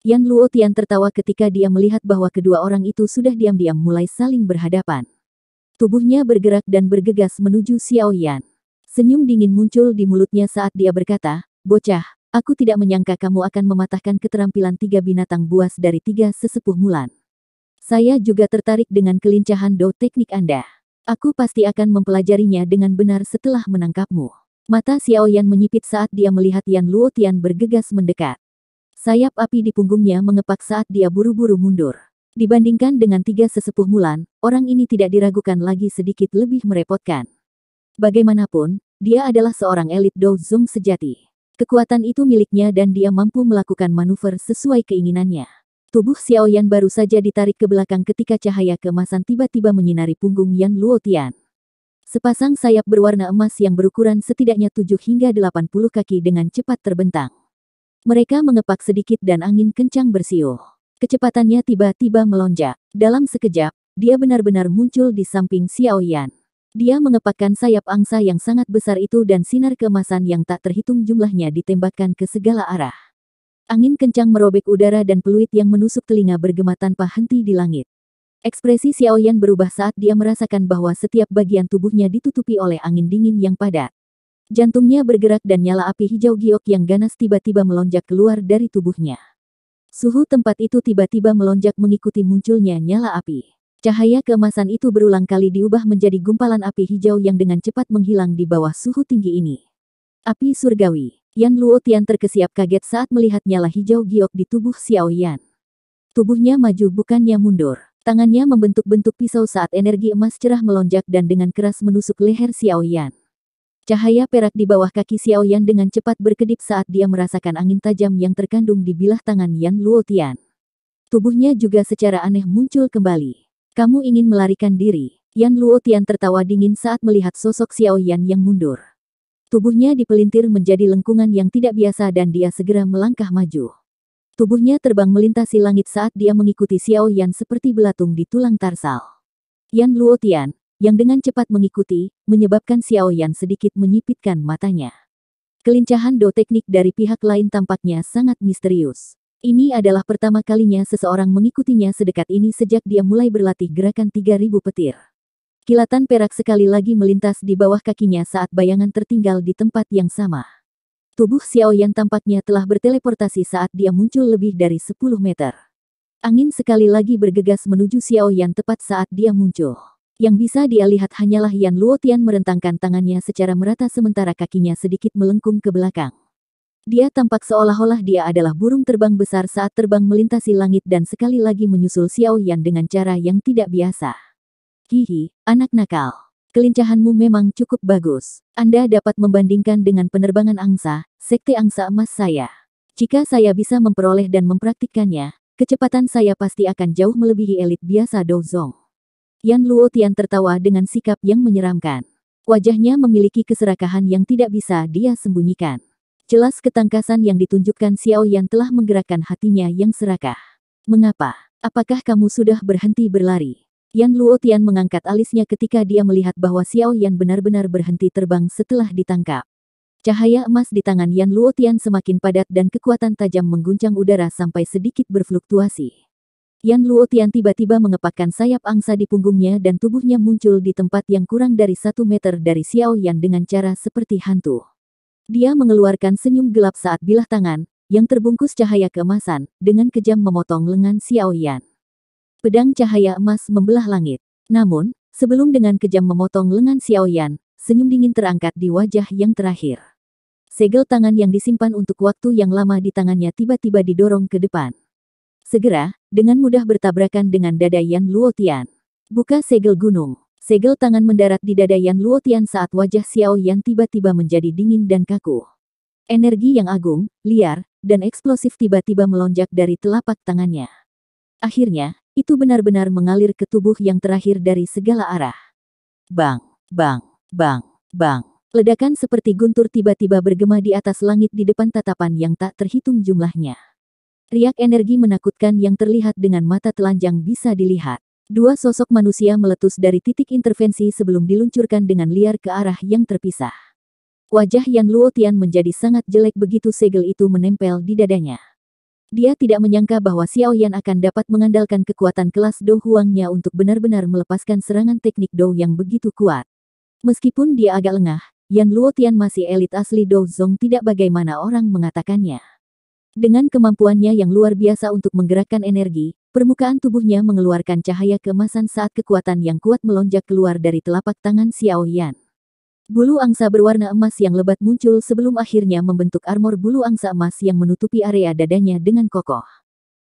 Yan Luotian tertawa ketika dia melihat bahwa kedua orang itu sudah diam-diam mulai saling berhadapan. Tubuhnya bergerak dan bergegas menuju Xiaoyan. Senyum dingin muncul di mulutnya saat dia berkata, "Bocah, aku tidak menyangka kamu akan mematahkan keterampilan 3 binatang buas dari 3 sesepuh Mulan. Saya juga tertarik dengan kelincahan do teknik Anda. Aku pasti akan mempelajarinya dengan benar setelah menangkapmu." Mata Xiaoyan menyipit saat dia melihat Yan Luotian bergegas mendekat. Sayap api di punggungnya mengepak saat dia buru-buru mundur. Dibandingkan dengan 3 sesepuh Mulan, orang ini tidak diragukan lagi sedikit lebih merepotkan. Bagaimanapun, dia adalah seorang elit Do Zong sejati. Kekuatan itu miliknya dan dia mampu melakukan manuver sesuai keinginannya. Tubuh Xiaoyan baru saja ditarik ke belakang ketika cahaya keemasan tiba-tiba menyinari punggung Yan Luotian. Sepasang sayap berwarna emas yang berukuran setidaknya 7 hingga 80 kaki dengan cepat terbentang. Mereka mengepak sedikit dan angin kencang bersiul. Kecepatannya tiba-tiba melonjak. Dalam sekejap, dia benar-benar muncul di samping Xiao Yan. Dia mengepakkan sayap angsa yang sangat besar itu dan sinar keemasan yang tak terhitung jumlahnya ditembakkan ke segala arah. Angin kencang merobek udara dan peluit yang menusuk telinga bergema tanpa henti di langit. Ekspresi Xiao Yan berubah saat dia merasakan bahwa setiap bagian tubuhnya ditutupi oleh angin dingin yang padat. Jantungnya bergerak dan nyala api hijau giok yang ganas tiba-tiba melonjak keluar dari tubuhnya. Suhu tempat itu tiba-tiba melonjak mengikuti munculnya nyala api. Cahaya keemasan itu berulang kali diubah menjadi gumpalan api hijau yang dengan cepat menghilang di bawah suhu tinggi ini. Api surgawi. Yan Luotian terkesiap kaget saat melihat nyala hijau giok di tubuh Xiao Yan. Tubuhnya maju bukannya mundur. Tangannya membentuk-bentuk pisau saat energi emas cerah melonjak dan dengan keras menusuk leher Xiao Yan. Cahaya perak di bawah kaki Xiao Yan dengan cepat berkedip saat dia merasakan angin tajam yang terkandung di bilah tangan Yan Luotian. Tubuhnya juga secara aneh muncul kembali. Kamu ingin melarikan diri? Yan Luotian tertawa dingin saat melihat sosok Xiao Yan yang mundur. Tubuhnya dipelintir menjadi lengkungan yang tidak biasa dan dia segera melangkah maju. Tubuhnya terbang melintasi langit saat dia mengikuti Xiao Yan seperti belatung di tulang tarsal. Yan Luotian, yang dengan cepat mengikuti, menyebabkan Xiao Yan sedikit menyipitkan matanya. Kelincahan do teknik dari pihak lain tampaknya sangat misterius. Ini adalah pertama kalinya seseorang mengikutinya sedekat ini sejak dia mulai berlatih gerakan 3000 petir. Kilatan perak sekali lagi melintas di bawah kakinya saat bayangan tertinggal di tempat yang sama. Tubuh Xiao Yan tampaknya telah berteleportasi saat dia muncul lebih dari 10 meter. Angin sekali lagi bergegas menuju Xiao Yan tepat saat dia muncul. Yang bisa dia lihat hanyalah Yan Luotian merentangkan tangannya secara merata sementara kakinya sedikit melengkung ke belakang. Dia tampak seolah-olah dia adalah burung terbang besar saat terbang melintasi langit dan sekali lagi menyusul Xiao Yan dengan cara yang tidak biasa. Hihi, anak nakal. Kelincahanmu memang cukup bagus. Anda dapat membandingkan dengan penerbangan angsa, sekte angsa emas saya. Jika saya bisa memperoleh dan mempraktikkannya, kecepatan saya pasti akan jauh melebihi elit biasa Douzong. Yan Luotian tertawa dengan sikap yang menyeramkan. Wajahnya memiliki keserakahan yang tidak bisa dia sembunyikan. Jelas ketangkasan yang ditunjukkan Xiao Yan telah menggerakkan hatinya yang serakah. Mengapa? Apakah kamu sudah berhenti berlari? Yan Luotian mengangkat alisnya ketika dia melihat bahwa Xiao Yan benar-benar berhenti terbang setelah ditangkap. Cahaya emas di tangan Yan Luotian semakin padat dan kekuatan tajam mengguncang udara sampai sedikit berfluktuasi. Yan Luotian tiba-tiba mengepakkan sayap angsa di punggungnya dan tubuhnya muncul di tempat yang kurang dari 1 meter dari Xiao Yan dengan cara seperti hantu. Dia mengeluarkan senyum gelap saat bilah tangan, yang terbungkus cahaya keemasan, dengan kejam memotong lengan Xiao Yan. Pedang cahaya emas membelah langit. Namun, sebelum dengan kejam memotong lengan Xiao Yan, senyum dingin terangkat di wajah yang terakhir. Segel tangan yang disimpan untuk waktu yang lama di tangannya tiba-tiba didorong ke depan. Segera, dengan mudah bertabrakan dengan dada Yan Luotian. Buka segel gunung. Segel tangan mendarat di dada Yan Luotian saat wajah Xiao Yan tiba-tiba menjadi dingin dan kaku. Energi yang agung, liar, dan eksplosif tiba-tiba melonjak dari telapak tangannya. Akhirnya, itu benar-benar mengalir ke tubuh yang terakhir dari segala arah. Bang, bang, bang, bang. Ledakan seperti guntur tiba-tiba bergema di atas langit di depan tatapan yang tak terhitung jumlahnya. Riak energi menakutkan yang terlihat dengan mata telanjang bisa dilihat. Dua sosok manusia meletus dari titik intervensi sebelum diluncurkan dengan liar ke arah yang terpisah. Wajah Yan Luotian menjadi sangat jelek begitu segel itu menempel di dadanya. Dia tidak menyangka bahwa Xiao Yan akan dapat mengandalkan kekuatan kelas Do Huangnya untuk benar-benar melepaskan serangan teknik Do yang begitu kuat. Meskipun dia agak lengah, Yan Luotian masih elit asli Douzong tidak bagaimana orang mengatakannya. Dengan kemampuannya yang luar biasa untuk menggerakkan energi, permukaan tubuhnya mengeluarkan cahaya keemasan saat kekuatan yang kuat melonjak keluar dari telapak tangan Xiao Yan. Bulu angsa berwarna emas yang lebat muncul sebelum akhirnya membentuk armor bulu angsa emas yang menutupi area dadanya dengan kokoh.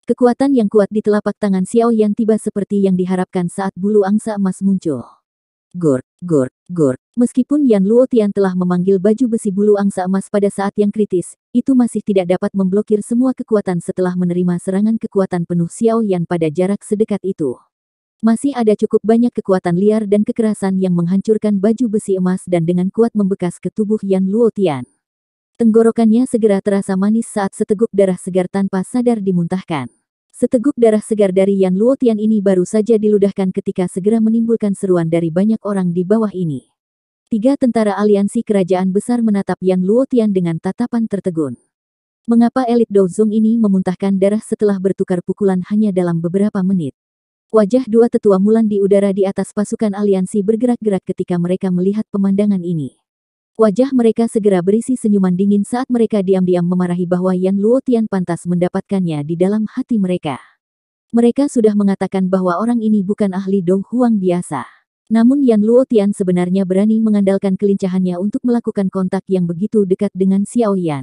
Kekuatan yang kuat di telapak tangan Xiao Yan tiba seperti yang diharapkan saat bulu angsa emas muncul. Gor, gor, gor. Meskipun Yan Luotian telah memanggil baju besi bulu angsa emas pada saat yang kritis, itu masih tidak dapat memblokir semua kekuatan setelah menerima serangan kekuatan penuh Xiao Yan pada jarak sedekat itu. Masih ada cukup banyak kekuatan liar dan kekerasan yang menghancurkan baju besi emas dan dengan kuat membekas ke tubuh Yan Luotian. Tenggorokannya segera terasa manis saat seteguk darah segar tanpa sadar dimuntahkan. Seteguk darah segar dari Yan Luotian ini baru saja diludahkan ketika segera menimbulkan seruan dari banyak orang di bawah ini. 3 tentara aliansi kerajaan besar menatap Yan Luotian dengan tatapan tertegun. Mengapa elit Douzong ini memuntahkan darah setelah bertukar pukulan hanya dalam beberapa menit? Wajah 2 tetua Mulan di udara di atas pasukan aliansi bergerak-gerak ketika mereka melihat pemandangan ini. Wajah mereka segera berisi senyuman dingin saat mereka diam-diam memarahi bahwa Yan Luotian pantas mendapatkannya di dalam hati mereka. Mereka sudah mengatakan bahwa orang ini bukan ahli Dou Huang biasa. Namun Yan Luotian sebenarnya berani mengandalkan kelincahannya untuk melakukan kontak yang begitu dekat dengan Xiao Yan.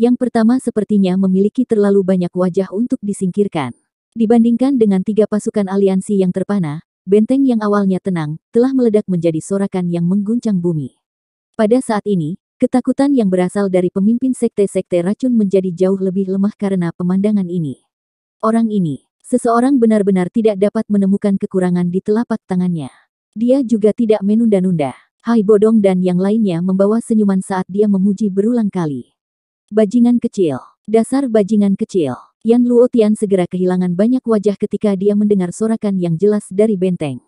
Yang pertama sepertinya memiliki terlalu banyak wajah untuk disingkirkan. Dibandingkan dengan 3 pasukan aliansi yang terpana, benteng yang awalnya tenang, telah meledak menjadi sorakan yang mengguncang bumi. Pada saat ini, ketakutan yang berasal dari pemimpin sekte-sekte racun menjadi jauh lebih lemah karena pemandangan ini. Orang ini, seseorang benar-benar tidak dapat menemukan kekurangan di telapak tangannya. Dia juga tidak menunda-nunda. Hai Bodong dan yang lainnya membawa senyuman saat dia memuji berulang kali. Bajingan kecil, dasar bajingan kecil. Yan Luotian segera kehilangan banyak wajah ketika dia mendengar sorakan yang jelas dari benteng.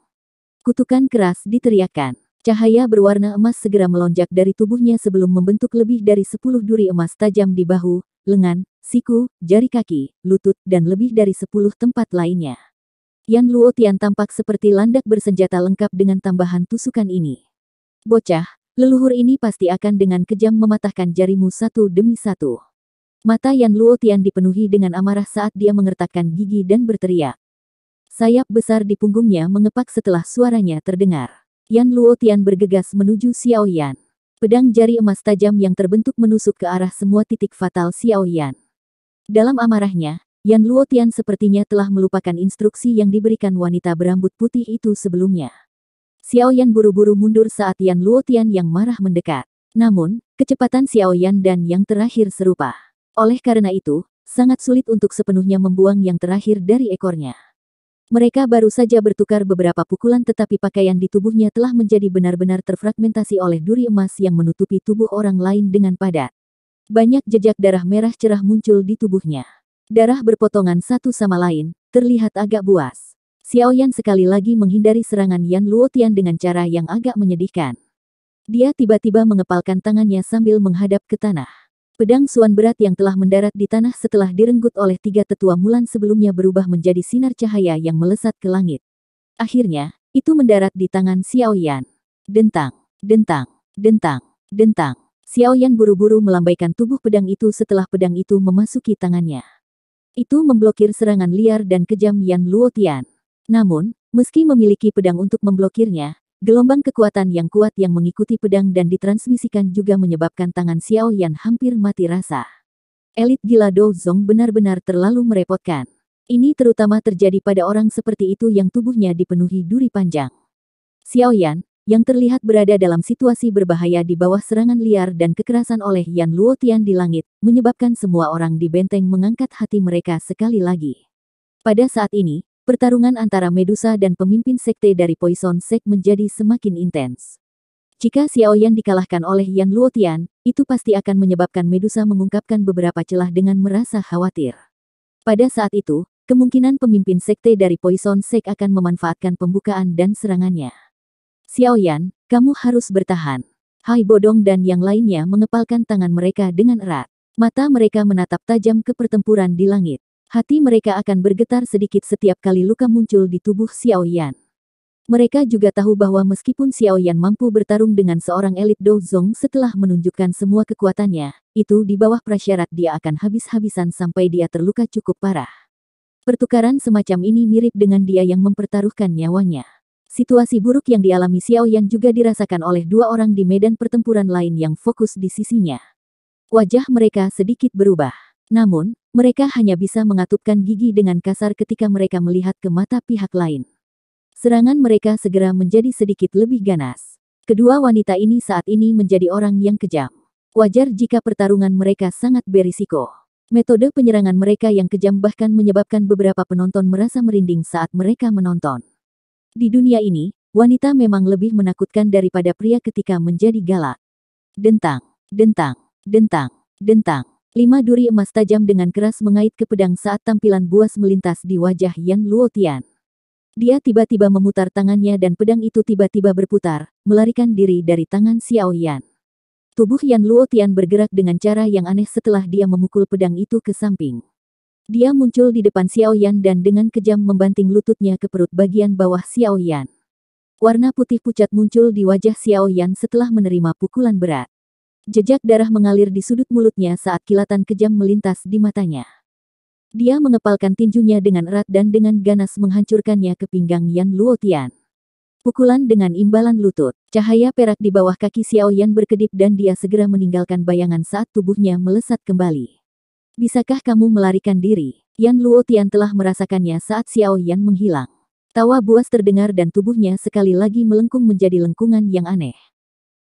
Kutukan keras diteriakkan. Cahaya berwarna emas segera melonjak dari tubuhnya sebelum membentuk lebih dari 10 duri emas tajam di bahu, lengan, siku, jari kaki, lutut, dan lebih dari 10 tempat lainnya. Yan Luotian tampak seperti landak bersenjata lengkap dengan tambahan tusukan ini. Bocah, leluhur ini pasti akan dengan kejam mematahkan jarimu satu demi satu. Mata Yan Luotian dipenuhi dengan amarah saat dia mengertakkan gigi dan berteriak. Sayap besar di punggungnya mengepak setelah suaranya terdengar. Yan Luotian bergegas menuju Xiao Yan. Pedang jari emas tajam yang terbentuk menusuk ke arah semua titik fatal Xiao Yan. Dalam amarahnya, Yan Luotian sepertinya telah melupakan instruksi yang diberikan wanita berambut putih itu sebelumnya. Xiao Yan buru-buru mundur saat Yan Luotian yang marah mendekat. Namun, kecepatan Xiao Yan dan yang terakhir serupa. Oleh karena itu, sangat sulit untuk sepenuhnya membuang yang terakhir dari ekornya. Mereka baru saja bertukar beberapa pukulan tetapi pakaian di tubuhnya telah menjadi benar-benar terfragmentasi oleh duri emas yang menutupi tubuh orang lain dengan padat. Banyak jejak darah merah cerah muncul di tubuhnya. Darah berpotongan satu sama lain, terlihat agak buas. Xiao Yan sekali lagi menghindari serangan Yan Luotian dengan cara yang agak menyedihkan. Dia tiba-tiba mengepalkan tangannya sambil menghadap ke tanah. Pedang Suan berat yang telah mendarat di tanah setelah direnggut oleh 3 tetua Mulan sebelumnya berubah menjadi sinar cahaya yang melesat ke langit. Akhirnya, itu mendarat di tangan Xiao Yan. Dentang, dentang, dentang, dentang. Xiao Yan buru-buru melambaikan tubuh pedang itu setelah pedang itu memasuki tangannya. Itu memblokir serangan liar dan kejam Yan Luotian. Namun, meski memiliki pedang untuk memblokirnya, gelombang kekuatan yang kuat yang mengikuti pedang dan ditransmisikan juga menyebabkan tangan Xiao Yan hampir mati rasa. Elit gila Douzong benar-benar terlalu merepotkan. Ini terutama terjadi pada orang seperti itu yang tubuhnya dipenuhi duri panjang. Xiao Yan, yang terlihat berada dalam situasi berbahaya di bawah serangan liar dan kekerasan oleh Yan Luotian di langit, menyebabkan semua orang di benteng mengangkat hati mereka sekali lagi. Pada saat ini, pertarungan antara Medusa dan pemimpin sekte dari Poison Sect menjadi semakin intens. Jika Xiao Yan dikalahkan oleh Yan Luotian, itu pasti akan menyebabkan Medusa mengungkapkan beberapa celah dengan merasa khawatir. Pada saat itu, kemungkinan pemimpin sekte dari Poison Sect akan memanfaatkan pembukaan dan serangannya. Xiao Yan, kamu harus bertahan. Hai Bodong dan yang lainnya mengepalkan tangan mereka dengan erat. Mata mereka menatap tajam ke pertempuran di langit. Hati mereka akan bergetar sedikit setiap kali luka muncul di tubuh Xiao Yan. Mereka juga tahu bahwa meskipun Xiao Yan mampu bertarung dengan seorang elit Douzong setelah menunjukkan semua kekuatannya, itu di bawah prasyarat dia akan habis-habisan sampai dia terluka cukup parah. Pertukaran semacam ini mirip dengan dia yang mempertaruhkan nyawanya. Situasi buruk yang dialami Xiao Yan juga dirasakan oleh 2 orang di medan pertempuran lain yang fokus di sisinya. Wajah mereka sedikit berubah. Namun, mereka hanya bisa mengatupkan gigi dengan kasar ketika mereka melihat ke mata pihak lain. Serangan mereka segera menjadi sedikit lebih ganas. Kedua wanita ini saat ini menjadi orang yang kejam. Wajar jika pertarungan mereka sangat berisiko. Metode penyerangan mereka yang kejam bahkan menyebabkan beberapa penonton merasa merinding saat mereka menonton. Di dunia ini, wanita memang lebih menakutkan daripada pria ketika menjadi galak. Dentang, dentang, dentang, dentang. 5 duri emas tajam dengan keras mengait ke pedang saat tampilan buas melintas di wajah Yan Luotian. Dia tiba-tiba memutar tangannya dan pedang itu tiba-tiba berputar, melarikan diri dari tangan Xiao Yan. Tubuh Yan Luotian bergerak dengan cara yang aneh setelah dia memukul pedang itu ke samping. Dia muncul di depan Xiao Yan dan dengan kejam membanting lututnya ke perut bagian bawah Xiao Yan. Warna putih pucat muncul di wajah Xiao Yan setelah menerima pukulan berat. Jejak darah mengalir di sudut mulutnya saat kilatan kejam melintas di matanya. Dia mengepalkan tinjunya dengan erat dan dengan ganas menghancurkannya ke pinggang Yan Luotian. Pukulan dengan imbalan lutut, cahaya perak di bawah kaki Xiao Yan berkedip dan dia segera meninggalkan bayangan saat tubuhnya melesat kembali. Bisakah kamu melarikan diri? Yan Luotian telah merasakannya saat Xiao Yan menghilang. Tawa buas terdengar dan tubuhnya sekali lagi melengkung menjadi lengkungan yang aneh.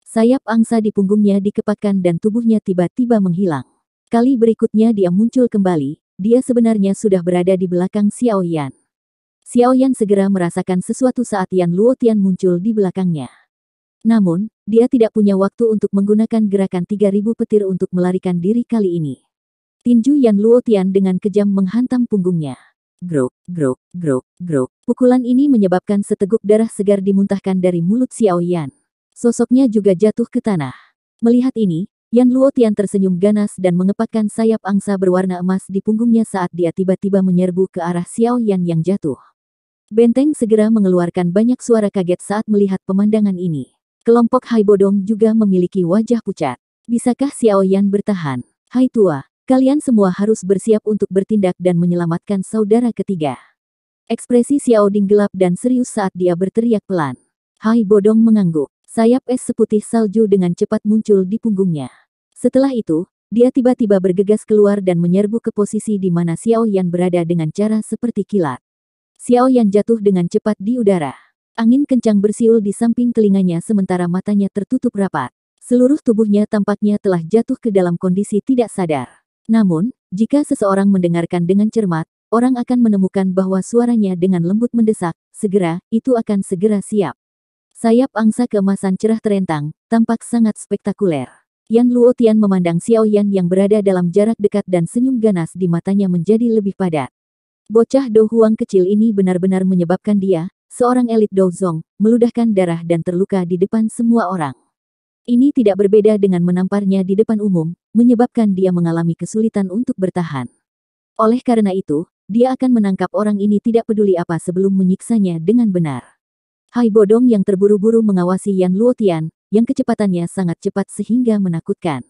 Sayap angsa di punggungnya dikepakkan dan tubuhnya tiba-tiba menghilang. Kali berikutnya dia muncul kembali. Dia sebenarnya sudah berada di belakang Xiao Yan. Xiao Yan segera merasakan sesuatu saat Yan Luotian muncul di belakangnya. Namun, dia tidak punya waktu untuk menggunakan gerakan 3000 petir untuk melarikan diri kali ini. Tinju Yan Luotian dengan kejam menghantam punggungnya. Gruk, gruk, gruk, gruk. Pukulan ini menyebabkan seteguk darah segar dimuntahkan dari mulut Xiao Yan. Sosoknya juga jatuh ke tanah. Melihat ini, Yan Luotian tersenyum ganas dan mengepakkan sayap angsa berwarna emas di punggungnya saat dia tiba-tiba menyerbu ke arah Xiao Yan yang jatuh. Benteng segera mengeluarkan banyak suara kaget saat melihat pemandangan ini. Kelompok Hai Bodong juga memiliki wajah pucat. Bisakah Xiao Yan bertahan? Hai tua, kalian semua harus bersiap untuk bertindak dan menyelamatkan saudara ketiga. Ekspresi Xiao Ding gelap dan serius saat dia berteriak pelan. Hai Bodong mengangguk. Sayap es seputih salju dengan cepat muncul di punggungnya. Setelah itu, dia tiba-tiba bergegas keluar dan menyerbu ke posisi di mana Xiao Yan berada dengan cara seperti kilat. Xiao Yan jatuh dengan cepat di udara. Angin kencang bersiul di samping telinganya sementara matanya tertutup rapat. Seluruh tubuhnya tampaknya telah jatuh ke dalam kondisi tidak sadar. Namun, jika seseorang mendengarkan dengan cermat, orang akan menemukan bahwa suaranya dengan lembut mendesak, segera, itu akan segera siap. Sayap angsa keemasan cerah terentang, tampak sangat spektakuler. Yan Luotian memandang Xiao Yan yang berada dalam jarak dekat dan senyum ganas di matanya menjadi lebih padat. Bocah Do Huang kecil ini benar-benar menyebabkan dia, seorang elit Do Zong, meludahkan darah dan terluka di depan semua orang. Ini tidak berbeda dengan menamparnya di depan umum, menyebabkan dia mengalami kesulitan untuk bertahan. Oleh karena itu, dia akan menangkap orang ini tidak peduli apa sebelum menyiksanya dengan benar. Hai Bodong yang terburu-buru mengawasi Yan Luotian, yang kecepatannya sangat cepat sehingga menakutkan.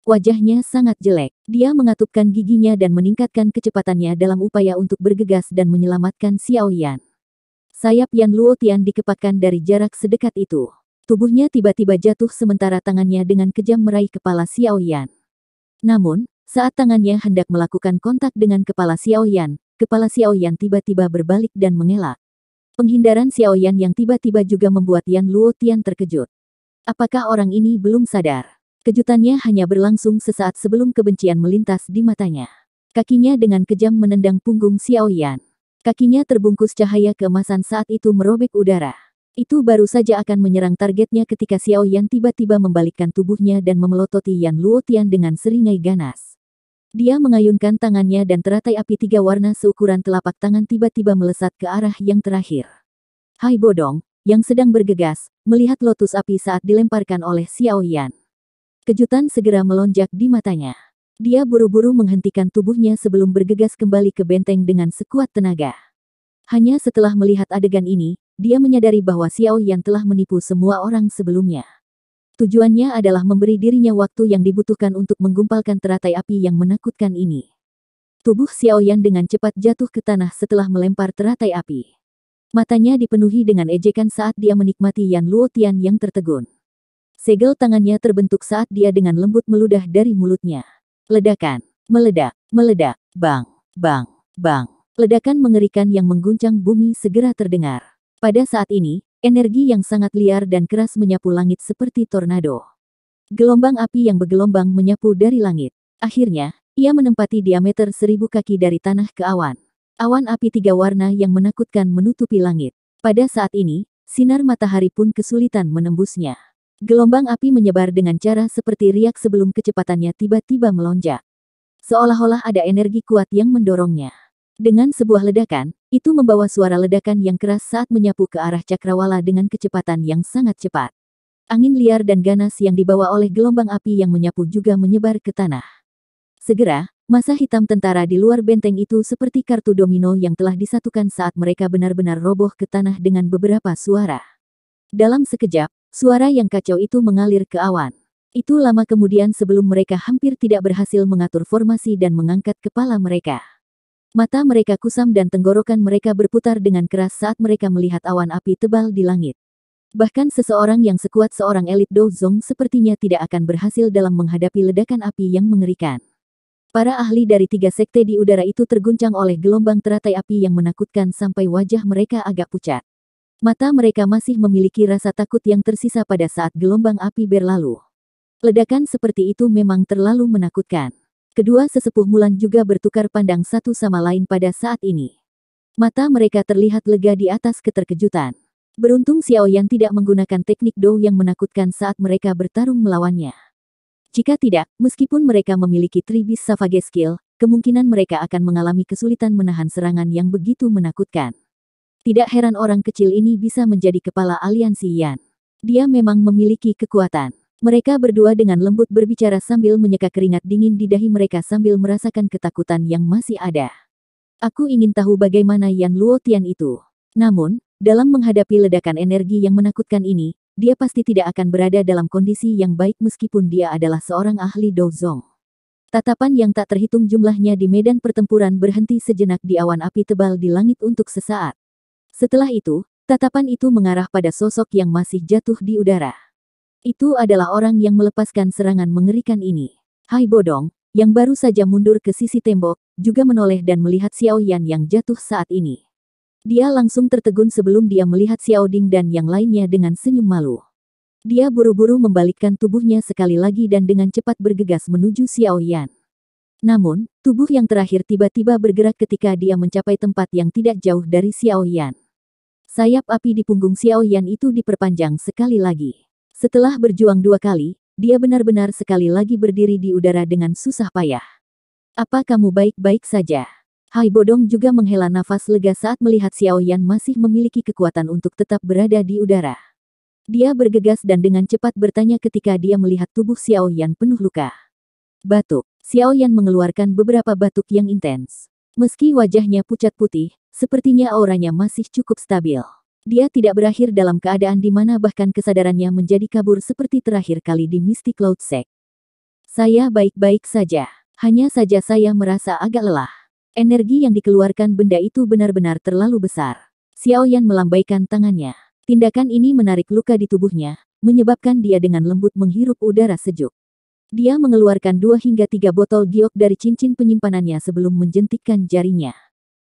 Wajahnya sangat jelek. Dia mengatupkan giginya dan meningkatkan kecepatannya dalam upaya untuk bergegas dan menyelamatkan Xiao Yan. Sayap Yan Luotian dikepakkan dari jarak sedekat itu. Tubuhnya tiba-tiba jatuh sementara tangannya dengan kejam meraih kepala Xiao Yan. Namun, saat tangannya hendak melakukan kontak dengan kepala Xiao Yan tiba-tiba berbalik dan mengelak. Penghindaran Xiao Yan yang tiba-tiba juga membuat Yan Luotian terkejut. Apakah orang ini belum sadar? Kejutannya hanya berlangsung sesaat sebelum kebencian melintas di matanya. Kakinya dengan kejam menendang punggung Xiao Yan. Kakinya terbungkus cahaya keemasan saat itu merobek udara. Itu baru saja akan menyerang targetnya ketika Xiao Yan tiba-tiba membalikkan tubuhnya dan memelototi Yan Luotian dengan seringai ganas. Dia mengayunkan tangannya dan teratai api 3 warna seukuran telapak tangan tiba-tiba melesat ke arah yang terakhir. Hai Bodong, yang sedang bergegas, melihat lotus api saat dilemparkan oleh Xiao Yan. Kejutan segera melonjak di matanya. Dia buru-buru menghentikan tubuhnya sebelum bergegas kembali ke benteng dengan sekuat tenaga. Hanya setelah melihat adegan ini, dia menyadari bahwa Xiao Yan telah menipu semua orang sebelumnya. Tujuannya adalah memberi dirinya waktu yang dibutuhkan untuk menggumpalkan teratai api yang menakutkan ini. Tubuh Xiao Yan dengan cepat jatuh ke tanah setelah melempar teratai api. Matanya dipenuhi dengan ejekan saat dia menikmati Yan Luotian yang tertegun. Segel tangannya terbentuk saat dia dengan lembut meludah dari mulutnya. Ledakan, meledak, meledak, bang, bang, bang. Ledakan mengerikan yang mengguncang bumi segera terdengar. Pada saat ini, energi yang sangat liar dan keras menyapu langit seperti tornado. Gelombang api yang bergelombang menyapu dari langit. Akhirnya, ia menempati diameter 1000 kaki dari tanah ke awan. Awan api 3 warna yang menakutkan menutupi langit. Pada saat ini, sinar matahari pun kesulitan menembusnya. Gelombang api menyebar dengan cara seperti riak sebelum kecepatannya tiba-tiba melonjak. Seolah-olah ada energi kuat yang mendorongnya. Dengan sebuah ledakan, itu membawa suara ledakan yang keras saat menyapu ke arah cakrawala dengan kecepatan yang sangat cepat. Angin liar dan ganas yang dibawa oleh gelombang api yang menyapu juga menyebar ke tanah. Segera, massa hitam tentara di luar benteng itu seperti kartu domino yang telah disatukan saat mereka benar-benar roboh ke tanah dengan beberapa suara. Dalam sekejap, suara yang kacau itu mengalir ke awan. Itu lama kemudian sebelum mereka hampir tidak berhasil mengatur formasi dan mengangkat kepala mereka. Mata mereka kusam dan tenggorokan mereka berputar dengan keras saat mereka melihat awan api tebal di langit. Bahkan seseorang yang sekuat seorang elit Dozong sepertinya tidak akan berhasil dalam menghadapi ledakan api yang mengerikan. Para ahli dari 3 sekte di udara itu terguncang oleh gelombang teratai api yang menakutkan sampai wajah mereka agak pucat. Mata mereka masih memiliki rasa takut yang tersisa pada saat gelombang api berlalu. Ledakan seperti itu memang terlalu menakutkan. Kedua sesepuh Mulan juga bertukar pandang satu sama lain pada saat ini. Mata mereka terlihat lega di atas keterkejutan. Beruntung Xiao Yan tidak menggunakan teknik Dou yang menakutkan saat mereka bertarung melawannya. Jika tidak, meskipun mereka memiliki Tribis Savage Skill, kemungkinan mereka akan mengalami kesulitan menahan serangan yang begitu menakutkan. Tidak heran orang kecil ini bisa menjadi kepala aliansi Yan. Dia memang memiliki kekuatan. Mereka berdua dengan lembut berbicara sambil menyeka keringat dingin di dahi mereka sambil merasakan ketakutan yang masih ada. Aku ingin tahu bagaimana Yan Luotian itu. Namun, dalam menghadapi ledakan energi yang menakutkan ini, dia pasti tidak akan berada dalam kondisi yang baik meskipun dia adalah seorang ahli Dozong. Tatapan yang tak terhitung jumlahnya di medan pertempuran berhenti sejenak di awan api tebal di langit untuk sesaat. Setelah itu, tatapan itu mengarah pada sosok yang masih jatuh di udara. Itu adalah orang yang melepaskan serangan mengerikan ini. Hai Bodong, yang baru saja mundur ke sisi tembok, juga menoleh dan melihat Xiao Yan yang jatuh saat ini. Dia langsung tertegun sebelum dia melihat Xiao Ding dan yang lainnya dengan senyum malu. Dia buru-buru membalikkan tubuhnya sekali lagi dan dengan cepat bergegas menuju Xiao Yan. Namun, tubuh yang terakhir tiba-tiba bergerak ketika dia mencapai tempat yang tidak jauh dari Xiao Yan. Sayap api di punggung Xiao Yan itu diperpanjang sekali lagi. Setelah berjuang 2 kali, dia benar-benar sekali lagi berdiri di udara dengan susah payah. Apa kamu baik-baik saja? Hai Bodong juga menghela nafas lega saat melihat Xiao Yan masih memiliki kekuatan untuk tetap berada di udara. Dia bergegas dan dengan cepat bertanya ketika dia melihat tubuh Xiao Yan penuh luka. Batuk. Xiao Yan mengeluarkan beberapa batuk yang intens. Meski wajahnya pucat putih, sepertinya auranya masih cukup stabil. Dia tidak berakhir dalam keadaan di mana bahkan kesadarannya menjadi kabur seperti terakhir kali di Misty Cloud Sect. Saya baik-baik saja. Hanya saja saya merasa agak lelah. Energi yang dikeluarkan benda itu benar-benar terlalu besar. Xiao Yan melambaikan tangannya. Tindakan ini menarik luka di tubuhnya, menyebabkan dia dengan lembut menghirup udara sejuk. Dia mengeluarkan 2 hingga 3 botol giok dari cincin penyimpanannya sebelum menjentikkan jarinya.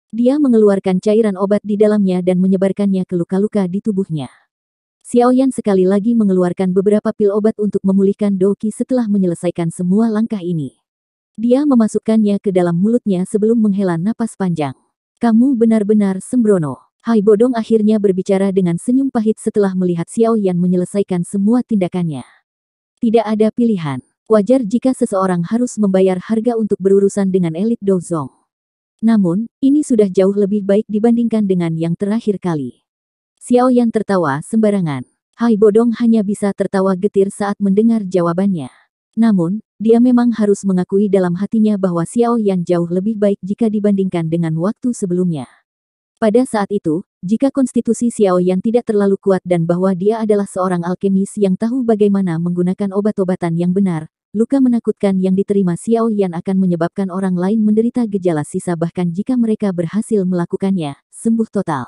Dia mengeluarkan cairan obat di dalamnya dan menyebarkannya ke luka-luka di tubuhnya. Xiao Yan sekali lagi mengeluarkan beberapa pil obat untuk memulihkan Doki setelah menyelesaikan semua langkah ini. Dia memasukkannya ke dalam mulutnya sebelum menghela napas panjang. Kamu benar-benar sembrono. Hai Bodong akhirnya berbicara dengan senyum pahit setelah melihat Xiao Yan menyelesaikan semua tindakannya. Tidak ada pilihan. Wajar jika seseorang harus membayar harga untuk berurusan dengan elit Dozong. Namun, ini sudah jauh lebih baik dibandingkan dengan yang terakhir kali. Xiao Yan tertawa sembarangan. Hai Bodong hanya bisa tertawa getir saat mendengar jawabannya. Namun, dia memang harus mengakui dalam hatinya bahwa Xiao Yan jauh lebih baik jika dibandingkan dengan waktu sebelumnya. Pada saat itu, jika konstitusi Xiao Yan tidak terlalu kuat dan bahwa dia adalah seorang alkemis yang tahu bagaimana menggunakan obat-obatan yang benar, luka menakutkan yang diterima Xiao Yan akan menyebabkan orang lain menderita gejala sisa bahkan jika mereka berhasil melakukannya, sembuh total.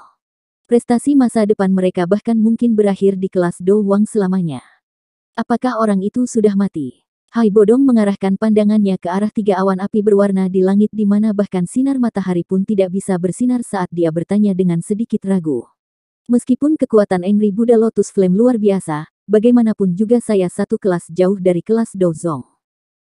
Prestasi masa depan mereka bahkan mungkin berakhir di kelas Do Wang selamanya. Apakah orang itu sudah mati? Hai Bodong mengarahkan pandangannya ke arah 3 awan api berwarna di langit di mana bahkan sinar matahari pun tidak bisa bersinar saat dia bertanya dengan sedikit ragu. Meskipun kekuatan Angry Buddha Lotus Flame luar biasa, bagaimanapun juga saya satu kelas jauh dari kelas Dozong.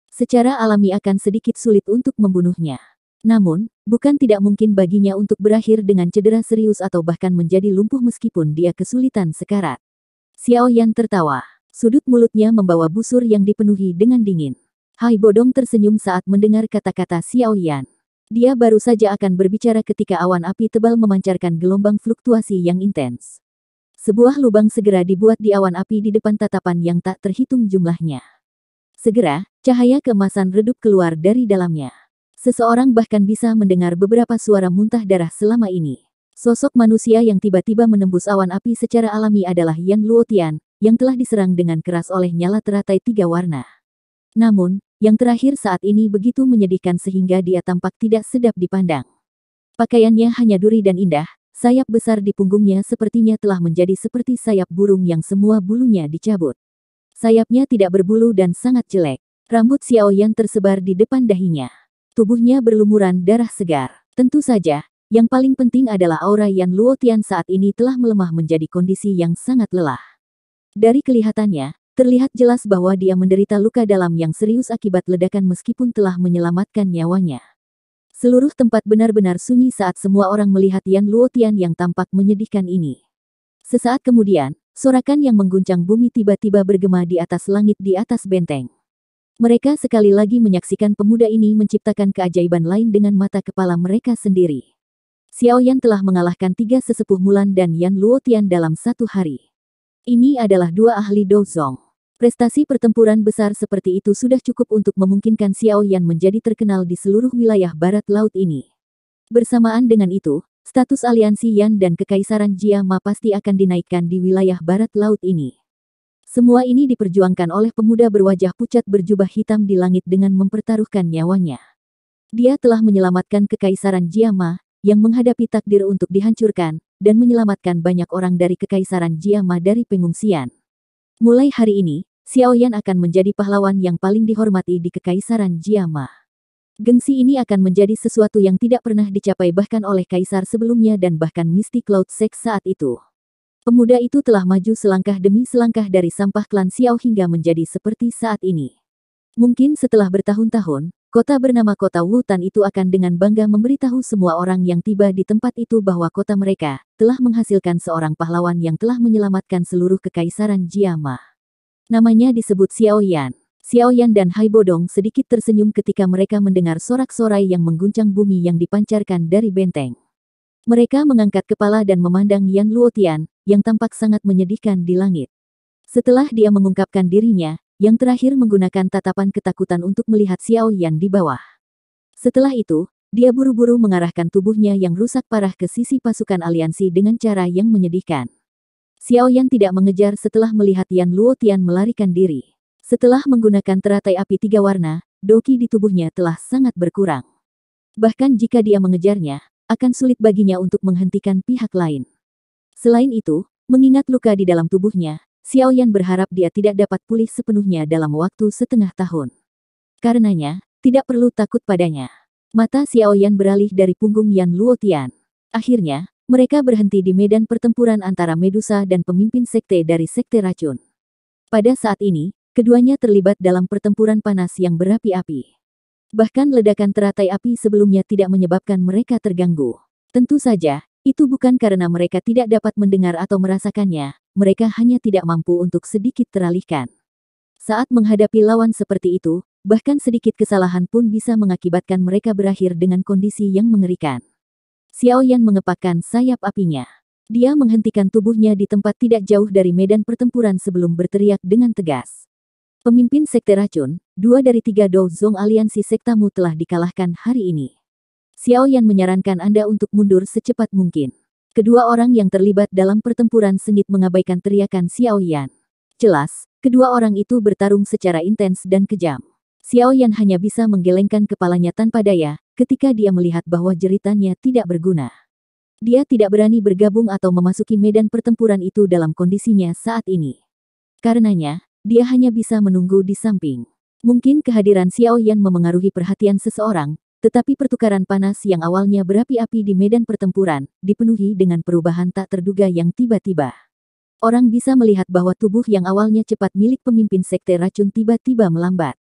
Secara alami akan sedikit sulit untuk membunuhnya. Namun, Bukan tidak mungkin baginya untuk berakhir dengan cedera serius atau bahkan menjadi lumpuh meskipun dia kesulitan sekarat. Xiao Yan tertawa. Sudut mulutnya membawa busur yang dipenuhi dengan dingin. Hai Bodong tersenyum saat mendengar kata-kata Xiao Yan. Dia baru saja akan berbicara ketika awan api tebal memancarkan gelombang fluktuasi yang intens. Sebuah lubang segera dibuat di awan api di depan tatapan yang tak terhitung jumlahnya. Segera, cahaya keemasan redup keluar dari dalamnya. Seseorang bahkan bisa mendengar beberapa suara muntah darah selama ini. Sosok manusia yang tiba-tiba menembus awan api secara alami adalah Yan Luotian, yang telah diserang dengan keras oleh nyala teratai 3 warna. Namun, yang terakhir saat ini begitu menyedihkan sehingga dia tampak tidak sedap dipandang. Pakaiannya hanya duri dan indah, sayap besar di punggungnya sepertinya telah menjadi seperti sayap burung yang semua bulunya dicabut. Sayapnya tidak berbulu dan sangat jelek. Rambut Xiao Yan tersebar di depan dahinya. Tubuhnya berlumuran darah segar. Tentu saja, yang paling penting adalah aura Yan Luotian saat ini telah melemah menjadi kondisi yang sangat lelah. Dari kelihatannya, terlihat jelas bahwa dia menderita luka dalam yang serius akibat ledakan meskipun telah menyelamatkan nyawanya. Seluruh tempat benar-benar sunyi saat semua orang melihat Yan Luotian yang tampak menyedihkan ini. Sesaat kemudian, sorakan yang mengguncang bumi tiba-tiba bergema di atas langit di atas benteng. Mereka sekali lagi menyaksikan pemuda ini menciptakan keajaiban lain dengan mata kepala mereka sendiri. Xiao Yan telah mengalahkan 3 sesepuh Mulan dan Yan Luotian dalam 1 hari. Ini adalah 2 ahli Douzong. Prestasi pertempuran besar seperti itu sudah cukup untuk memungkinkan Xiao Yan menjadi terkenal di seluruh wilayah barat laut ini. Bersamaan dengan itu, status aliansi Yan dan Kekaisaran Jia Ma pasti akan dinaikkan di wilayah barat laut ini. Semua ini diperjuangkan oleh pemuda berwajah pucat berjubah hitam di langit dengan mempertaruhkan nyawanya. Dia telah menyelamatkan Kekaisaran Jia Ma, yang menghadapi takdir untuk dihancurkan, dan menyelamatkan banyak orang dari Kekaisaran Jia Ma dari pengungsian. Mulai hari ini, Xiao Yan akan menjadi pahlawan yang paling dihormati di Kekaisaran Jia Ma. Gengsi ini akan menjadi sesuatu yang tidak pernah dicapai bahkan oleh kaisar sebelumnya dan bahkan Misty Cloud Sect saat itu. Pemuda itu telah maju selangkah demi selangkah dari sampah klan Xiao hingga menjadi seperti saat ini. Mungkin setelah bertahun-tahun, kota bernama Kota Wutan itu akan dengan bangga memberitahu semua orang yang tiba di tempat itu bahwa kota mereka telah menghasilkan seorang pahlawan yang telah menyelamatkan seluruh Kekaisaran Jia Ma. Namanya disebut Xiao Yan. Xiao Yan dan Hai Bodong sedikit tersenyum ketika mereka mendengar sorak-sorai yang mengguncang bumi yang dipancarkan dari benteng. Mereka mengangkat kepala dan memandang Yan Luotian, yang tampak sangat menyedihkan di langit. Setelah dia mengungkapkan dirinya, yang terakhir menggunakan tatapan ketakutan untuk melihat Xiao Yan di bawah. Setelah itu, dia buru-buru mengarahkan tubuhnya yang rusak parah ke sisi pasukan aliansi dengan cara yang menyedihkan. Xiao Yan tidak mengejar setelah melihat Yan Luotian melarikan diri. Setelah menggunakan teratai api 3 warna, doki di tubuhnya telah sangat berkurang. Bahkan jika dia mengejarnya, akan sulit baginya untuk menghentikan pihak lain. Selain itu, mengingat luka di dalam tubuhnya, Xiao Yan berharap dia tidak dapat pulih sepenuhnya dalam waktu setengah tahun. Karenanya, tidak perlu takut padanya. Mata Xiao Yan beralih dari punggung Yan Luotian. Akhirnya, mereka berhenti di medan pertempuran antara Medusa dan pemimpin sekte dari Sekte Racun. Pada saat ini, keduanya terlibat dalam pertempuran panas yang berapi-api. Bahkan ledakan teratai api sebelumnya tidak menyebabkan mereka terganggu. Tentu saja, itu bukan karena mereka tidak dapat mendengar atau merasakannya, mereka hanya tidak mampu untuk sedikit teralihkan. Saat menghadapi lawan seperti itu, bahkan sedikit kesalahan pun bisa mengakibatkan mereka berakhir dengan kondisi yang mengerikan. Xiao Yan mengepakkan sayap apinya. Dia menghentikan tubuhnya di tempat tidak jauh dari medan pertempuran sebelum berteriak dengan tegas. Pemimpin Sekte Racun, 2 dari 3 Douzong aliansi sektamu telah dikalahkan hari ini. Xiao Yan menyarankan Anda untuk mundur secepat mungkin. Kedua orang yang terlibat dalam pertempuran sengit mengabaikan teriakan Xiao Yan. Jelas, kedua orang itu bertarung secara intens dan kejam. Xiao Yan hanya bisa menggelengkan kepalanya tanpa daya, ketika dia melihat bahwa jeritannya tidak berguna. Dia tidak berani bergabung atau memasuki medan pertempuran itu dalam kondisinya saat ini. Karenanya, dia hanya bisa menunggu di samping. Mungkin kehadiran Xiao Yan memengaruhi perhatian seseorang, tetapi pertukaran panas yang awalnya berapi-api di medan pertempuran, dipenuhi dengan perubahan tak terduga yang tiba-tiba. Orang bisa melihat bahwa tubuh yang awalnya cepat milik pemimpin Sekte Racun tiba-tiba melambat.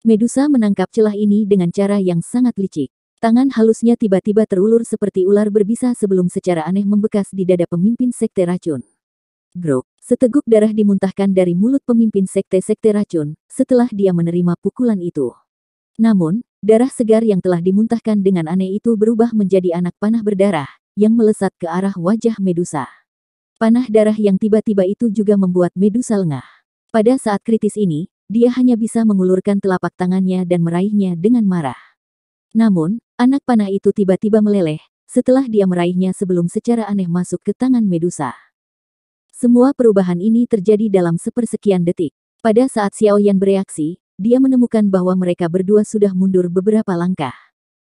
Medusa menangkap celah ini dengan cara yang sangat licik. Tangan halusnya tiba-tiba terulur seperti ular berbisa sebelum secara aneh membekas di dada pemimpin sekte racun. Grok, seteguk darah dimuntahkan dari mulut pemimpin sekte-sekte racun, setelah dia menerima pukulan itu. Namun, darah segar yang telah dimuntahkan dengan aneh itu berubah menjadi anak panah berdarah, yang melesat ke arah wajah Medusa. Panah darah yang tiba-tiba itu juga membuat Medusa lengah. Pada saat kritis ini, dia hanya bisa mengulurkan telapak tangannya dan meraihnya dengan marah. Namun, anak panah itu tiba-tiba meleleh, setelah dia meraihnya sebelum secara aneh masuk ke tangan Medusa. Semua perubahan ini terjadi dalam sepersekian detik. Pada saat Xiao Yan bereaksi, dia menemukan bahwa mereka berdua sudah mundur beberapa langkah.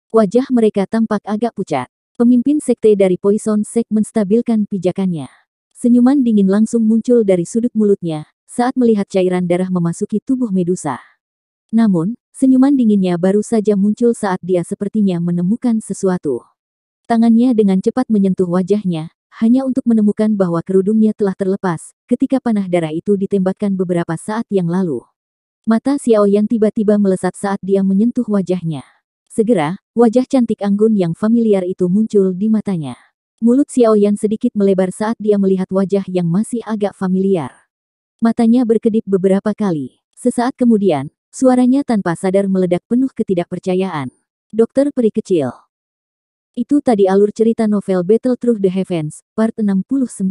Wajah mereka tampak agak pucat. Pemimpin sekte dari Poison Sect menstabilkan pijakannya. Senyuman dingin langsung muncul dari sudut mulutnya, saat melihat cairan darah memasuki tubuh Medusa. Namun, senyuman dinginnya baru saja muncul saat dia sepertinya menemukan sesuatu. Tangannya dengan cepat menyentuh wajahnya, hanya untuk menemukan bahwa kerudungnya telah terlepas, ketika panah darah itu ditembakkan beberapa saat yang lalu. Mata Xiao Yan tiba-tiba melesat saat dia menyentuh wajahnya. Segera, wajah cantik anggun yang familiar itu muncul di matanya. Mulut Xiao Yan sedikit melebar saat dia melihat wajah yang masih agak familiar. Matanya berkedip beberapa kali. Sesaat kemudian, suaranya tanpa sadar meledak penuh ketidakpercayaan. Dokter peri kecil. Itu tadi alur cerita novel Battle Through the Heavens, part 69.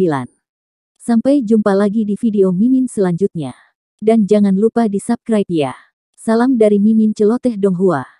Sampai jumpa lagi di video Mimin selanjutnya. Dan jangan lupa di subscribe ya. Salam dari Mimin Celoteh Donghua.